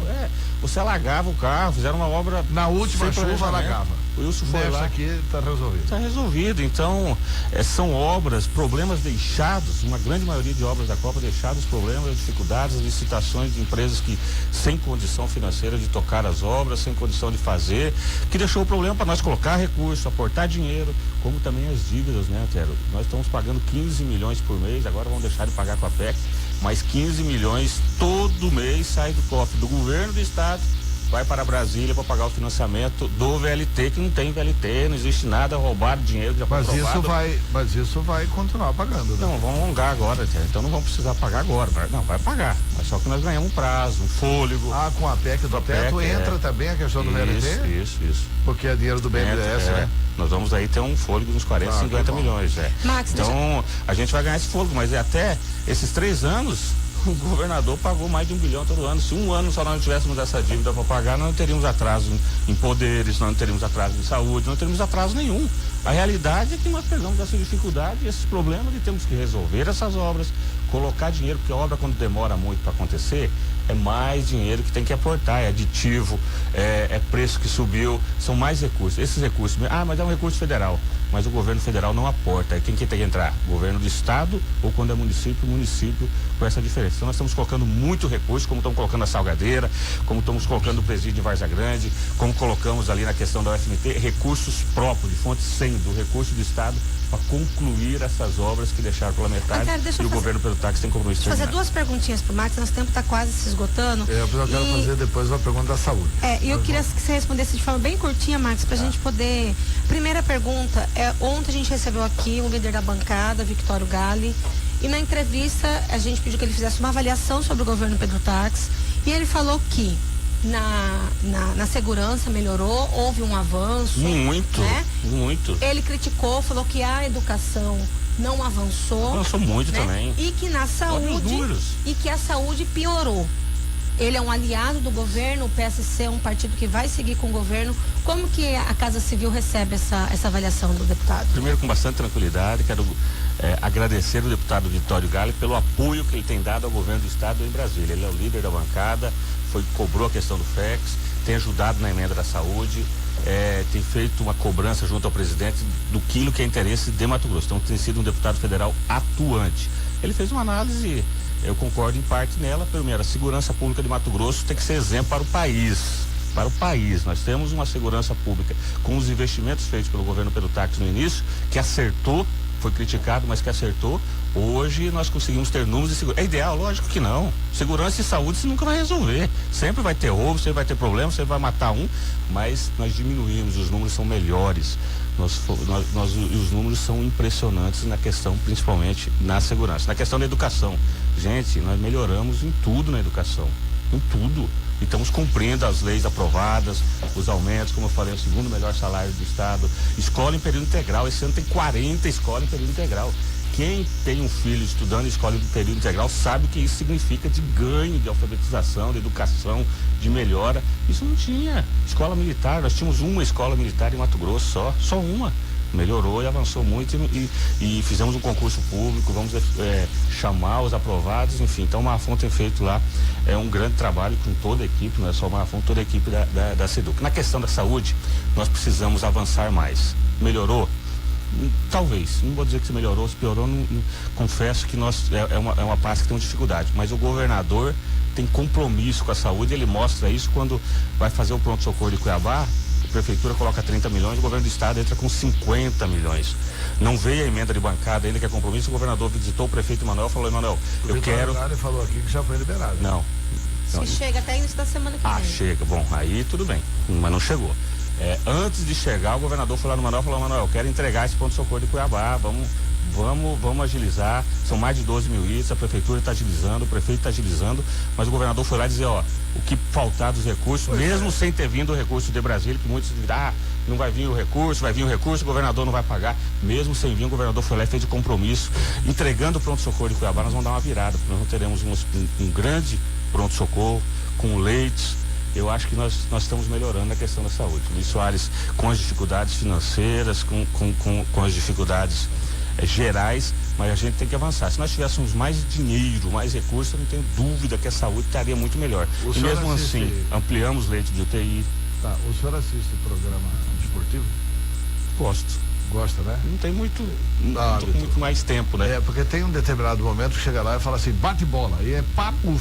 Você alagava o carro, fizeram uma obra. Na última chuva alagava. O Wilson foi lá. Aqui está resolvido. Está resolvido. Então, são obras, problemas deixados, uma grande maioria de obras da Copa deixados, problemas, dificuldades, licitações de empresas que sem condição financeira de tocar as obras, sem condição de fazer, que deixou o problema para nós colocar recurso, aportar dinheiro, como também as dívidas, né, Antero? Nós estamos pagando 15 milhões por mês, agora vamos deixar de pagar com a PEC, mas 15 milhões todo mês sai do cofre do governo do estado, vai para Brasília para pagar o financiamento do VLT, que não tem VLT, não existe nada, roubar dinheiro, já foi aprovado. Mas isso vai continuar pagando, né? Não, vamos alongar agora, então não vamos precisar pagar agora. Não, vai pagar, mas só que nós ganhamos um prazo, um fôlego. Ah, com a PEC do teto entra também a questão do VLT? Isso. Porque é dinheiro do BNDES, né? Nós vamos aí ter um fôlego de uns 40, 50 milhões, Max, então, a gente vai ganhar esse fôlego, mas até esses 3 anos, o governador pagou mais de 1 bilhão todo ano. Se um ano só nós não tivéssemos essa dívida para pagar, nós não teríamos atraso em poderes, nós não teríamos atraso em saúde, não teríamos atraso nenhum. A realidade é que nós pegamos essa dificuldade e esses problemas e temos que resolver essas obras, colocar dinheiro, porque a obra, quando demora muito para acontecer, é mais dinheiro que tem que aportar, é aditivo, é preço que subiu, são mais recursos. Esses recursos, mas é um recurso federal, mas o governo federal não aporta. Quem que tem que entrar? Governo do estado ou quando é município, com essa diferença. Então nós estamos colocando muito recurso, como estamos colocando a Salgadeira, como estamos colocando o presídio de Várzea Grande, como colocamos ali na questão da UFMT, recursos próprios, de fonte 100 do recurso do estado, para concluir essas obras que deixaram pela metade e o governo pelo táxi tem compromisso. Deixa eu fazer 2 perguntinhas pro Max, nosso tempo está quase se esgotando. Eu quero fazer depois uma pergunta da saúde. E eu queria que você respondesse de forma bem curtinha, Max, pra gente poder... Primeira pergunta, ontem a gente recebeu aqui o líder da bancada, Victório Galli, e na entrevista a gente pediu que ele fizesse uma avaliação sobre o governo Pedro Tax, e ele falou que na segurança melhorou, houve um avanço. Muito, né? Muito. Ele criticou, falou que a educação não avançou. Avançou muito, né? Também. E que na saúde, e que a saúde piorou. Ele é um aliado do governo, o PSC é um partido que vai seguir com o governo. Como que a Casa Civil recebe essa avaliação do deputado? Primeiro, com bastante tranquilidade, quero agradecer o deputado Victório Galli pelo apoio que ele tem dado ao governo do estado em Brasília. Ele é o líder da bancada, cobrou a questão do FEX, tem ajudado na emenda da saúde, tem feito uma cobrança junto ao presidente do quilo que é interesse de Mato Grosso. Então tem sido um deputado federal atuante. Ele fez uma análise, eu concordo em parte nela. Primeiro, a segurança pública de Mato Grosso tem que ser exemplo para o país. Para o país, nós temos uma segurança pública com os investimentos feitos pelo governo Pedro Tax no início, que acertou, foi criticado, mas que acertou. Hoje nós conseguimos ter números de segurança. É ideal? Lógico que não. Segurança e saúde você nunca vai resolver. Sempre vai ter roubo, sempre vai ter problema, sempre vai matar um, mas nós diminuímos, os números são melhores. Os números são impressionantes na questão, principalmente na segurança. Na questão da educação, gente, nós melhoramos em tudo na educação, em tudo. E estamos cumprindo as leis aprovadas, os aumentos, como eu falei, o 2º melhor salário do estado. Escola em período integral, esse ano tem 40 escolas em período integral. Quem tem um filho estudando em escola em período integral sabe o que isso significa de ganho, de alfabetização, de educação, de melhora. Isso não tinha. Escola militar, nós tínhamos uma escola militar em Mato Grosso só uma. Melhorou e avançou muito e fizemos um concurso público, vamos chamar os aprovados, enfim. Então o Marafon tem feito lá um grande trabalho com toda a equipe, não é só o Marafon, toda a equipe da SEDUC. Na questão da saúde, nós precisamos avançar mais. Melhorou? Talvez, não vou dizer que se melhorou, se piorou, confesso que é uma parte que tem dificuldade, mas o governador tem compromisso com a saúde, ele mostra isso quando vai fazer o pronto-socorro de Cuiabá. A prefeitura coloca 30 milhões, o governo do estado entra com 50 milhões. Não veio a emenda de bancada ainda, que é compromisso. O governador visitou o prefeito Emanuel, falou: Emanuel, eu quero. Ele falou aqui que já foi liberado. Não. Se chega até início da semana que vem. Chega. Bom, aí tudo bem, mas não chegou. Antes de chegar, o governador foi lá no Emanuel, falou: Emanuel, eu quero entregar esse ponto-socorro de Cuiabá, vamos vamos agilizar, são mais de 12 mil itens, a prefeitura está agilizando, o prefeito está agilizando, mas o governador foi lá dizer, ó, o que faltar dos recursos, mesmo sem ter vindo o recurso de Brasília, que muitos dirão, não vai vir o recurso, o governador não vai pagar, mesmo sem vir, o governador foi lá e fez de compromisso, entregando o pronto-socorro de Cuiabá, nós vamos dar uma virada, porque nós não teremos um grande pronto-socorro, com leitos. Eu acho que nós estamos melhorando a questão da saúde. Luiz Soares, com as dificuldades financeiras, com as dificuldades gerais, mas a gente tem que avançar. Se nós tivéssemos mais dinheiro, mais recursos, eu não tenho dúvida que a saúde estaria muito melhor. E mesmo assim, ampliamos leitos de UTI. Tá, o senhor assiste o programa esportivo? Gosto. Gosta, né? Não tem muito mais tempo, né? É, porque tem um determinado momento que chega lá e fala assim, bate bola, e é papo.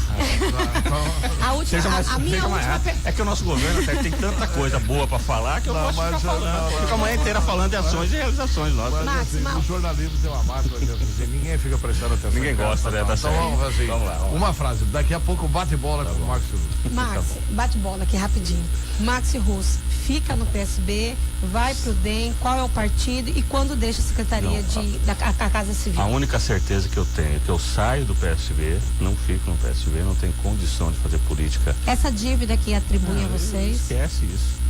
A minha última é que o nosso governo até tem tanta coisa boa pra falar que eu gosto de ficar falando. Fica a manhã inteira falando de ações e realizações nossas. Mas assim, o jornalismo tem uma máxima, assim, ninguém fica prestando atenção. Ninguém gosta, né? Então vamos lá. Uma frase, daqui a pouco bate bola com o Max Russo. Max, bate bola aqui rapidinho. Max Russo fica no PSB, vai pro DEM, qual é o partido e quando deixa a Secretaria da Casa Civil? A única certeza que eu tenho é que eu saio do PSB, não fico no PSB, não tenho condição de fazer política. Essa dívida que atribui a vocês? Esquece isso.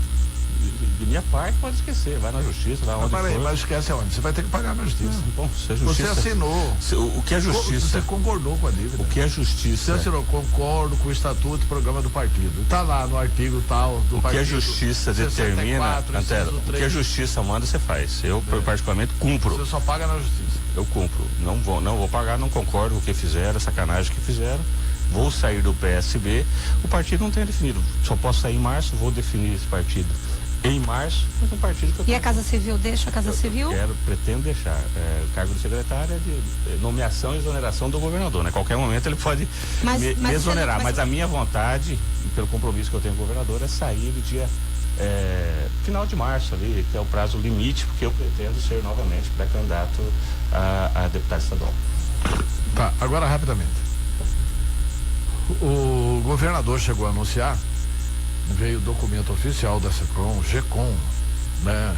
De minha parte, pode esquecer, vai na justiça, vai onde for. Mas esquece aonde? Você vai ter que pagar na justiça. Bom, se a justiça... Você assinou. O que é justiça? Você concordou com a dívida. O que é justiça? Você assinou, concordo com o estatuto e programa do partido. Está lá no artigo tal do partido. O que a justiça determina, Antero, o que a justiça manda, você faz. Eu, particularmente, cumpro. Você só paga na justiça. Eu cumpro. Não vou pagar, não concordo com o que fizeram, a sacanagem que fizeram. Vou sair do PSB. O partido não tem definido. Só posso sair em março, vou definir esse partido em março, mas um partido que eu E a Casa Civil deixa a Casa Civil? Pretendo deixar. O cargo de secretário é de nomeação e exoneração do governador, né? Qualquer momento ele pode me exonerar, mas a minha vontade, e pelo compromisso que eu tenho com o governador, é sair do dia final de março ali, que é o prazo limite, porque eu pretendo ser novamente pré-candidato a deputado estadual. Tá, agora rapidamente. O governador chegou a anunciar, veio o documento oficial da GECOM, né?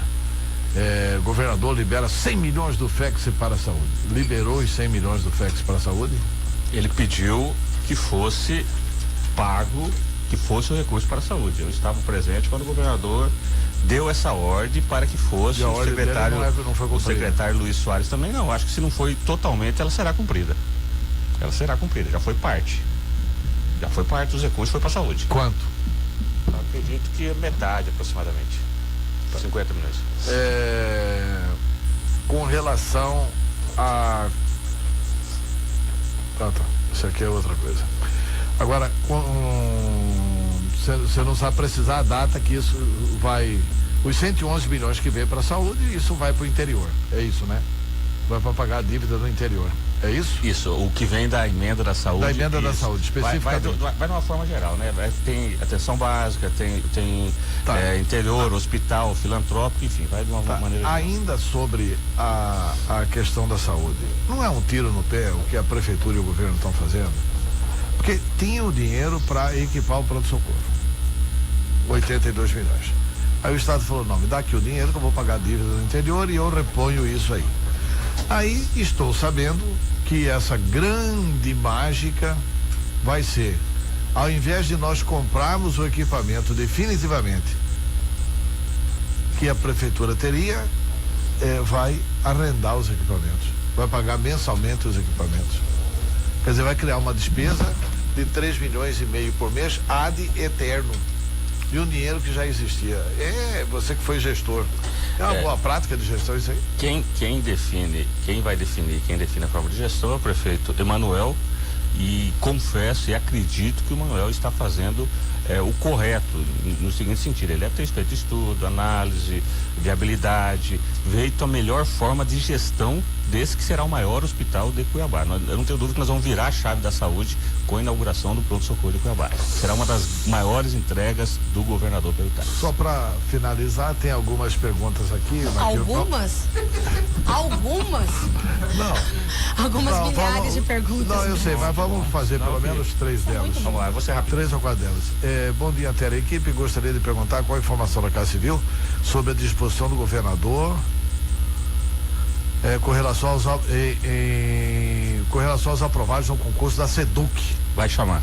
Governador libera 100 milhões do FEX para a saúde. Liberou os 100 milhões do FEX para a saúde? Ele pediu que fosse pago, que fosse o recurso para a saúde. Eu estava presente quando o governador deu essa ordem para que fosse o secretário. O secretário Luiz Soares também não. Acho que se não foi totalmente, ela será cumprida. Ela será cumprida, já foi parte. Já foi parte dos recursos, foi para a saúde. Quanto? Acredito que metade aproximadamente. 50 milhões. Com relação a. Tá. Isso aqui é outra coisa. Agora, você não sabe precisar a data que isso vai. Os 111 milhões que vem para a saúde, isso vai para o interior. É isso, né? Vai para pagar a dívida do interior. É isso? Isso, o que vem da emenda da saúde. Da emenda da saúde, especificamente. Vai de uma forma geral, né? Tem atenção básica, tem interior, hospital, filantrópico, enfim, vai de uma maneira geral. Ainda sobre a questão da saúde, não é um tiro no pé o que a prefeitura e o governo estão fazendo? Porque tinha o dinheiro para equipar o pronto-socorro. 82 milhões. Aí o Estado falou, não, me dá aqui o dinheiro que eu vou pagar a dívida do interior e eu reponho isso aí. Aí estou sabendo que essa grande mágica vai ser, ao invés de nós comprarmos o equipamento definitivamente que a prefeitura teria, vai arrendar os equipamentos, vai pagar mensalmente os equipamentos. Quer dizer, vai criar uma despesa de 3 milhões e meio por mês ad eterno. De um dinheiro que já existia. Você que foi gestor. É uma boa prática de gestão isso aí? Quem define a forma de gestão é o prefeito Emanuel, e confesso e acredito que o Emanuel está fazendo o correto, no seguinte sentido, ele deve ter feito estudo, análise, viabilidade, feito a melhor forma de gestão desse que será o maior hospital de Cuiabá. Eu não tenho dúvida que nós vamos virar a chave da saúde com a inauguração do pronto-socorro de Cuiabá. Será uma das maiores entregas do governador pelo Estado. Só para finalizar, tem algumas perguntas aqui. Algumas? Algumas? Não. Algumas milhares de perguntas. Não, eu sei, mas vamos fazer pelo menos 3 delas. Vamos lá, você rápido. 3 ou 4 delas. Bom dia, Antero. A equipe gostaria de perguntar qual a informação da Casa Civil sobre a disposição do governador com relação aos aprovados no concurso da SEDUC. Vai chamar.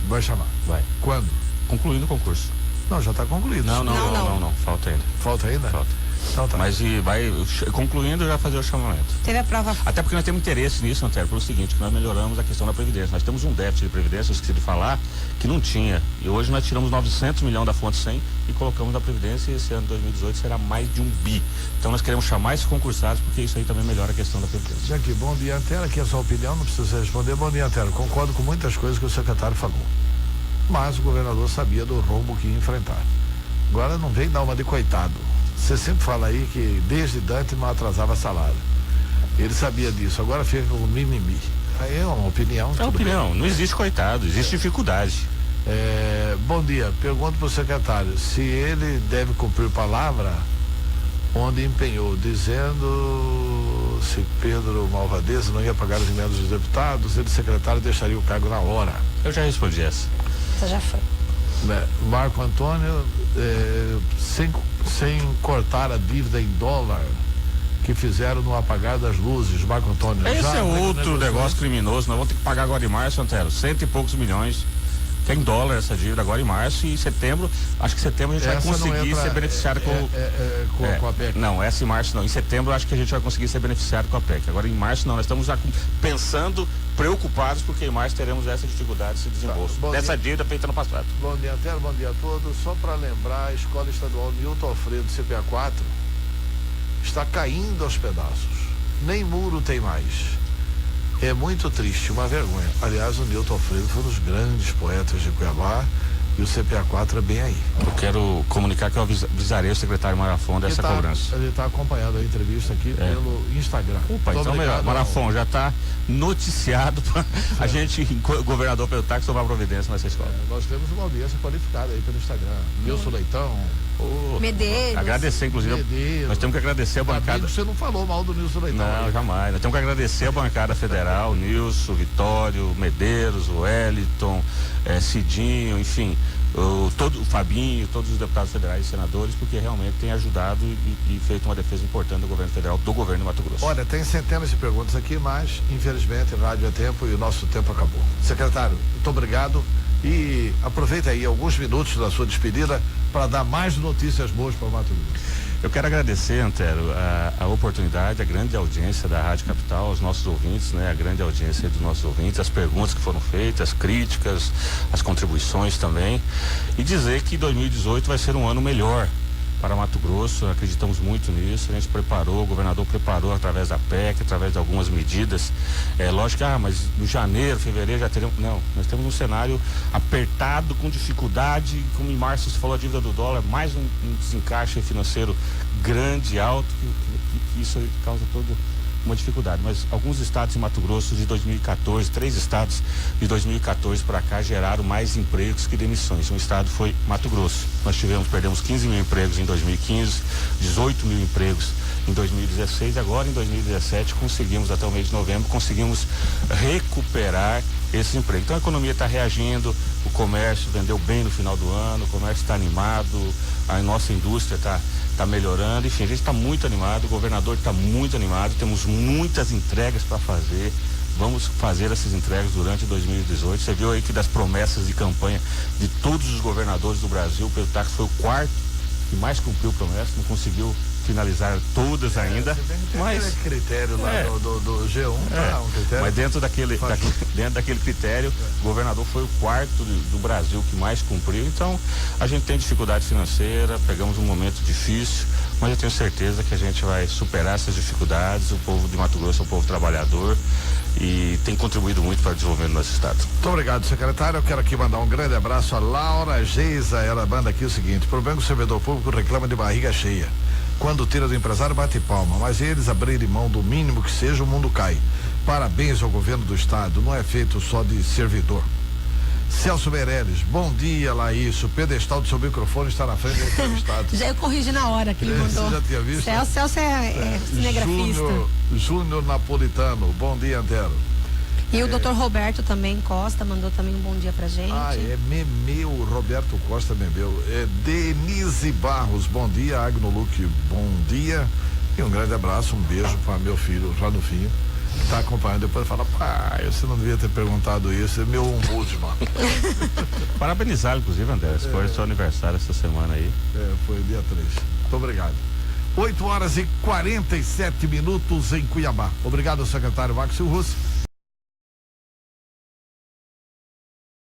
Vai chamar. Vai. Quando? Concluindo o concurso. Não, já está concluído. Não. Falta ainda. Falta ainda? Falta. Então tá. Mas vai, concluindo, já fazer o chamamento. Teve a prova. Até porque nós temos interesse nisso, Antero, pelo seguinte, que nós melhoramos a questão da Previdência. Nós temos um déficit de Previdência, eu esqueci de falar, que não tinha. E hoje nós tiramos 900 milhões da fonte 100 e colocamos na Previdência, e esse ano de 2018 será mais de 1 bi. Então nós queremos chamar esses concursados, porque isso aí também melhora a questão da Previdência. Aqui, bom dia, Antero. Aqui é a sua opinião, não precisa responder. Bom dia, Antero. Concordo com muitas coisas que o secretário falou. Mas o governador sabia do rombo que ia enfrentar. Agora não vem dar uma de coitado. Você sempre fala aí que desde Dante não atrasava salário. Ele sabia disso, agora fica com o mimimi. Aí é uma opinião. É uma opinião, não existe coitado, existe dificuldade. Bom dia, pergunto para o secretário se ele deve cumprir palavra onde empenhou, dizendo se Pedro Malvadeza não ia pagar os emendas dos deputados, ele, secretário, deixaria o cargo na hora. Eu já respondi essa. Essa já foi. Marco Antônio, sem cortar a dívida em dólar que fizeram no apagar das luzes, Marco Antônio. Esse é outro negócio criminoso. Nós vamos ter que pagar agora em março, Antero, 100 e poucos milhões. Que é em dólar essa dívida agora em março, e setembro, acho que setembro a gente vai conseguir ser beneficiado com a PEC. Não, essa em março não. Em setembro acho que a gente vai conseguir ser beneficiado com a PEC. Agora em março não, nós estamos já pensando, preocupados, porque em março teremos essa dificuldade, esse desembolso. Dessa dívida feita no passado. Bom dia, Antero, bom dia a todos. Só para lembrar, a Escola Estadual Nilton Alfredo, CPA 4, está caindo aos pedaços. Nem muro tem mais. É muito triste, uma vergonha. Aliás, o Nilton Alfredo foi um dos grandes poetas de Cuiabá, e o CPA 4 é bem aí. Eu quero comunicar que eu avisarei o secretário Marafon dessa cobrança. Ele está acompanhando a entrevista aqui pelo Instagram. Opa, então melhor. Marafon já está noticiado para a gente, governador Pedro Taques, tomar providência nessa escola. Nós temos uma audiência qualificada aí pelo Instagram. Nilson Leitão. Medeiros. Agradecer, inclusive. Medeiros. Nós temos que agradecer a bancada. Você não falou mal do Nilson Leitão. Não, jamais. Nós temos que agradecer a bancada federal, o Nilson, o Vitório, o Medeiros, o Wellington, Cidinho, enfim, o Fabinho, todos os deputados federais e senadores, porque realmente tem ajudado e feito uma defesa importante do governo federal, do governo de Mato Grosso. Olha, tem centenas de perguntas aqui, mas infelizmente rádio é tempo e o nosso tempo acabou. Secretário, muito obrigado. E aproveita aí alguns minutos da sua despedida para dar mais notícias boas para o Mato Grosso. Eu quero agradecer, Antero, a oportunidade, a grande audiência da Rádio Capital, aos nossos ouvintes, né? A grande audiência dos nossos ouvintes, as perguntas que foram feitas, as críticas, as contribuições também. E dizer que 2018 vai ser um ano melhor para Mato Grosso, acreditamos muito nisso, a gente preparou, o governador preparou através da PEC, através de algumas medidas. Lógico que, mas no janeiro, fevereiro já teremos. Não, nós temos um cenário apertado, com dificuldade, como em março você falou, a dívida do dólar, mais um desencaixe financeiro grande, alto, que isso causa toda uma dificuldade. Mas alguns estados em Mato Grosso de 2014, 3 estados de 2014 para cá geraram mais empregos que demissões. Um estado foi Mato Grosso. Nós perdemos 15 mil empregos em 2015, 18 mil empregos em 2016, agora em 2017 conseguimos, até o mês de novembro, conseguimos recuperar esse emprego. Então a economia está reagindo, o comércio vendeu bem no final do ano, o comércio está animado, a nossa indústria está melhorando, enfim, a gente está muito animado, o governador está muito animado, temos muitas entregas para fazer, vamos fazer essas entregas durante 2018. Você viu aí que das promessas de campanha de todos os governadores do Brasil, o Pedro Taques foi o quarto que mais cumpriu promessa, não conseguiu finalizar todas ainda, mas aquele critério lá do G1, um critério. Mas dentro daquele critério, o governador foi o quarto do Brasil que mais cumpriu. Então a gente tem dificuldade financeira, pegamos um momento difícil, mas eu tenho certeza que a gente vai superar essas dificuldades. O povo de Mato Grosso é um povo trabalhador e tem contribuído muito para o desenvolvimento do nosso estado. Muito obrigado, secretário. Eu quero aqui mandar um grande abraço a Laura Geisa. Ela manda aqui o seguinte: problema que o servidor público reclama de barriga cheia. Quando tira do empresário, bate palma, mas eles abrirem mão do mínimo que seja, o mundo cai. Parabéns ao governo do estado, não é feito só de servidor. Celso Meirelles, bom dia, Laís. O pedestal do seu microfone está na frente do entrevistado. Já eu corrigi na hora que ele mandou. Você já tinha visto? Celso é cinegrafista. Júnior Napolitano, bom dia, Antero. E o doutor Roberto também Costa mandou também um bom dia pra gente. Memeu, Roberto Costa Memeu. Denise Barros, bom dia. Agno Luque, bom dia. E um grande abraço, um beijo para meu filho, Ranulfinho, que está acompanhando. Depois fala, pai, você não devia ter perguntado isso, é meu ombudsman. Parabenizar, inclusive, André, foi seu aniversário essa semana aí. Foi dia 3. Muito obrigado. 8 horas e 47 minutos em Cuiabá. Obrigado, secretário Maxio Russo.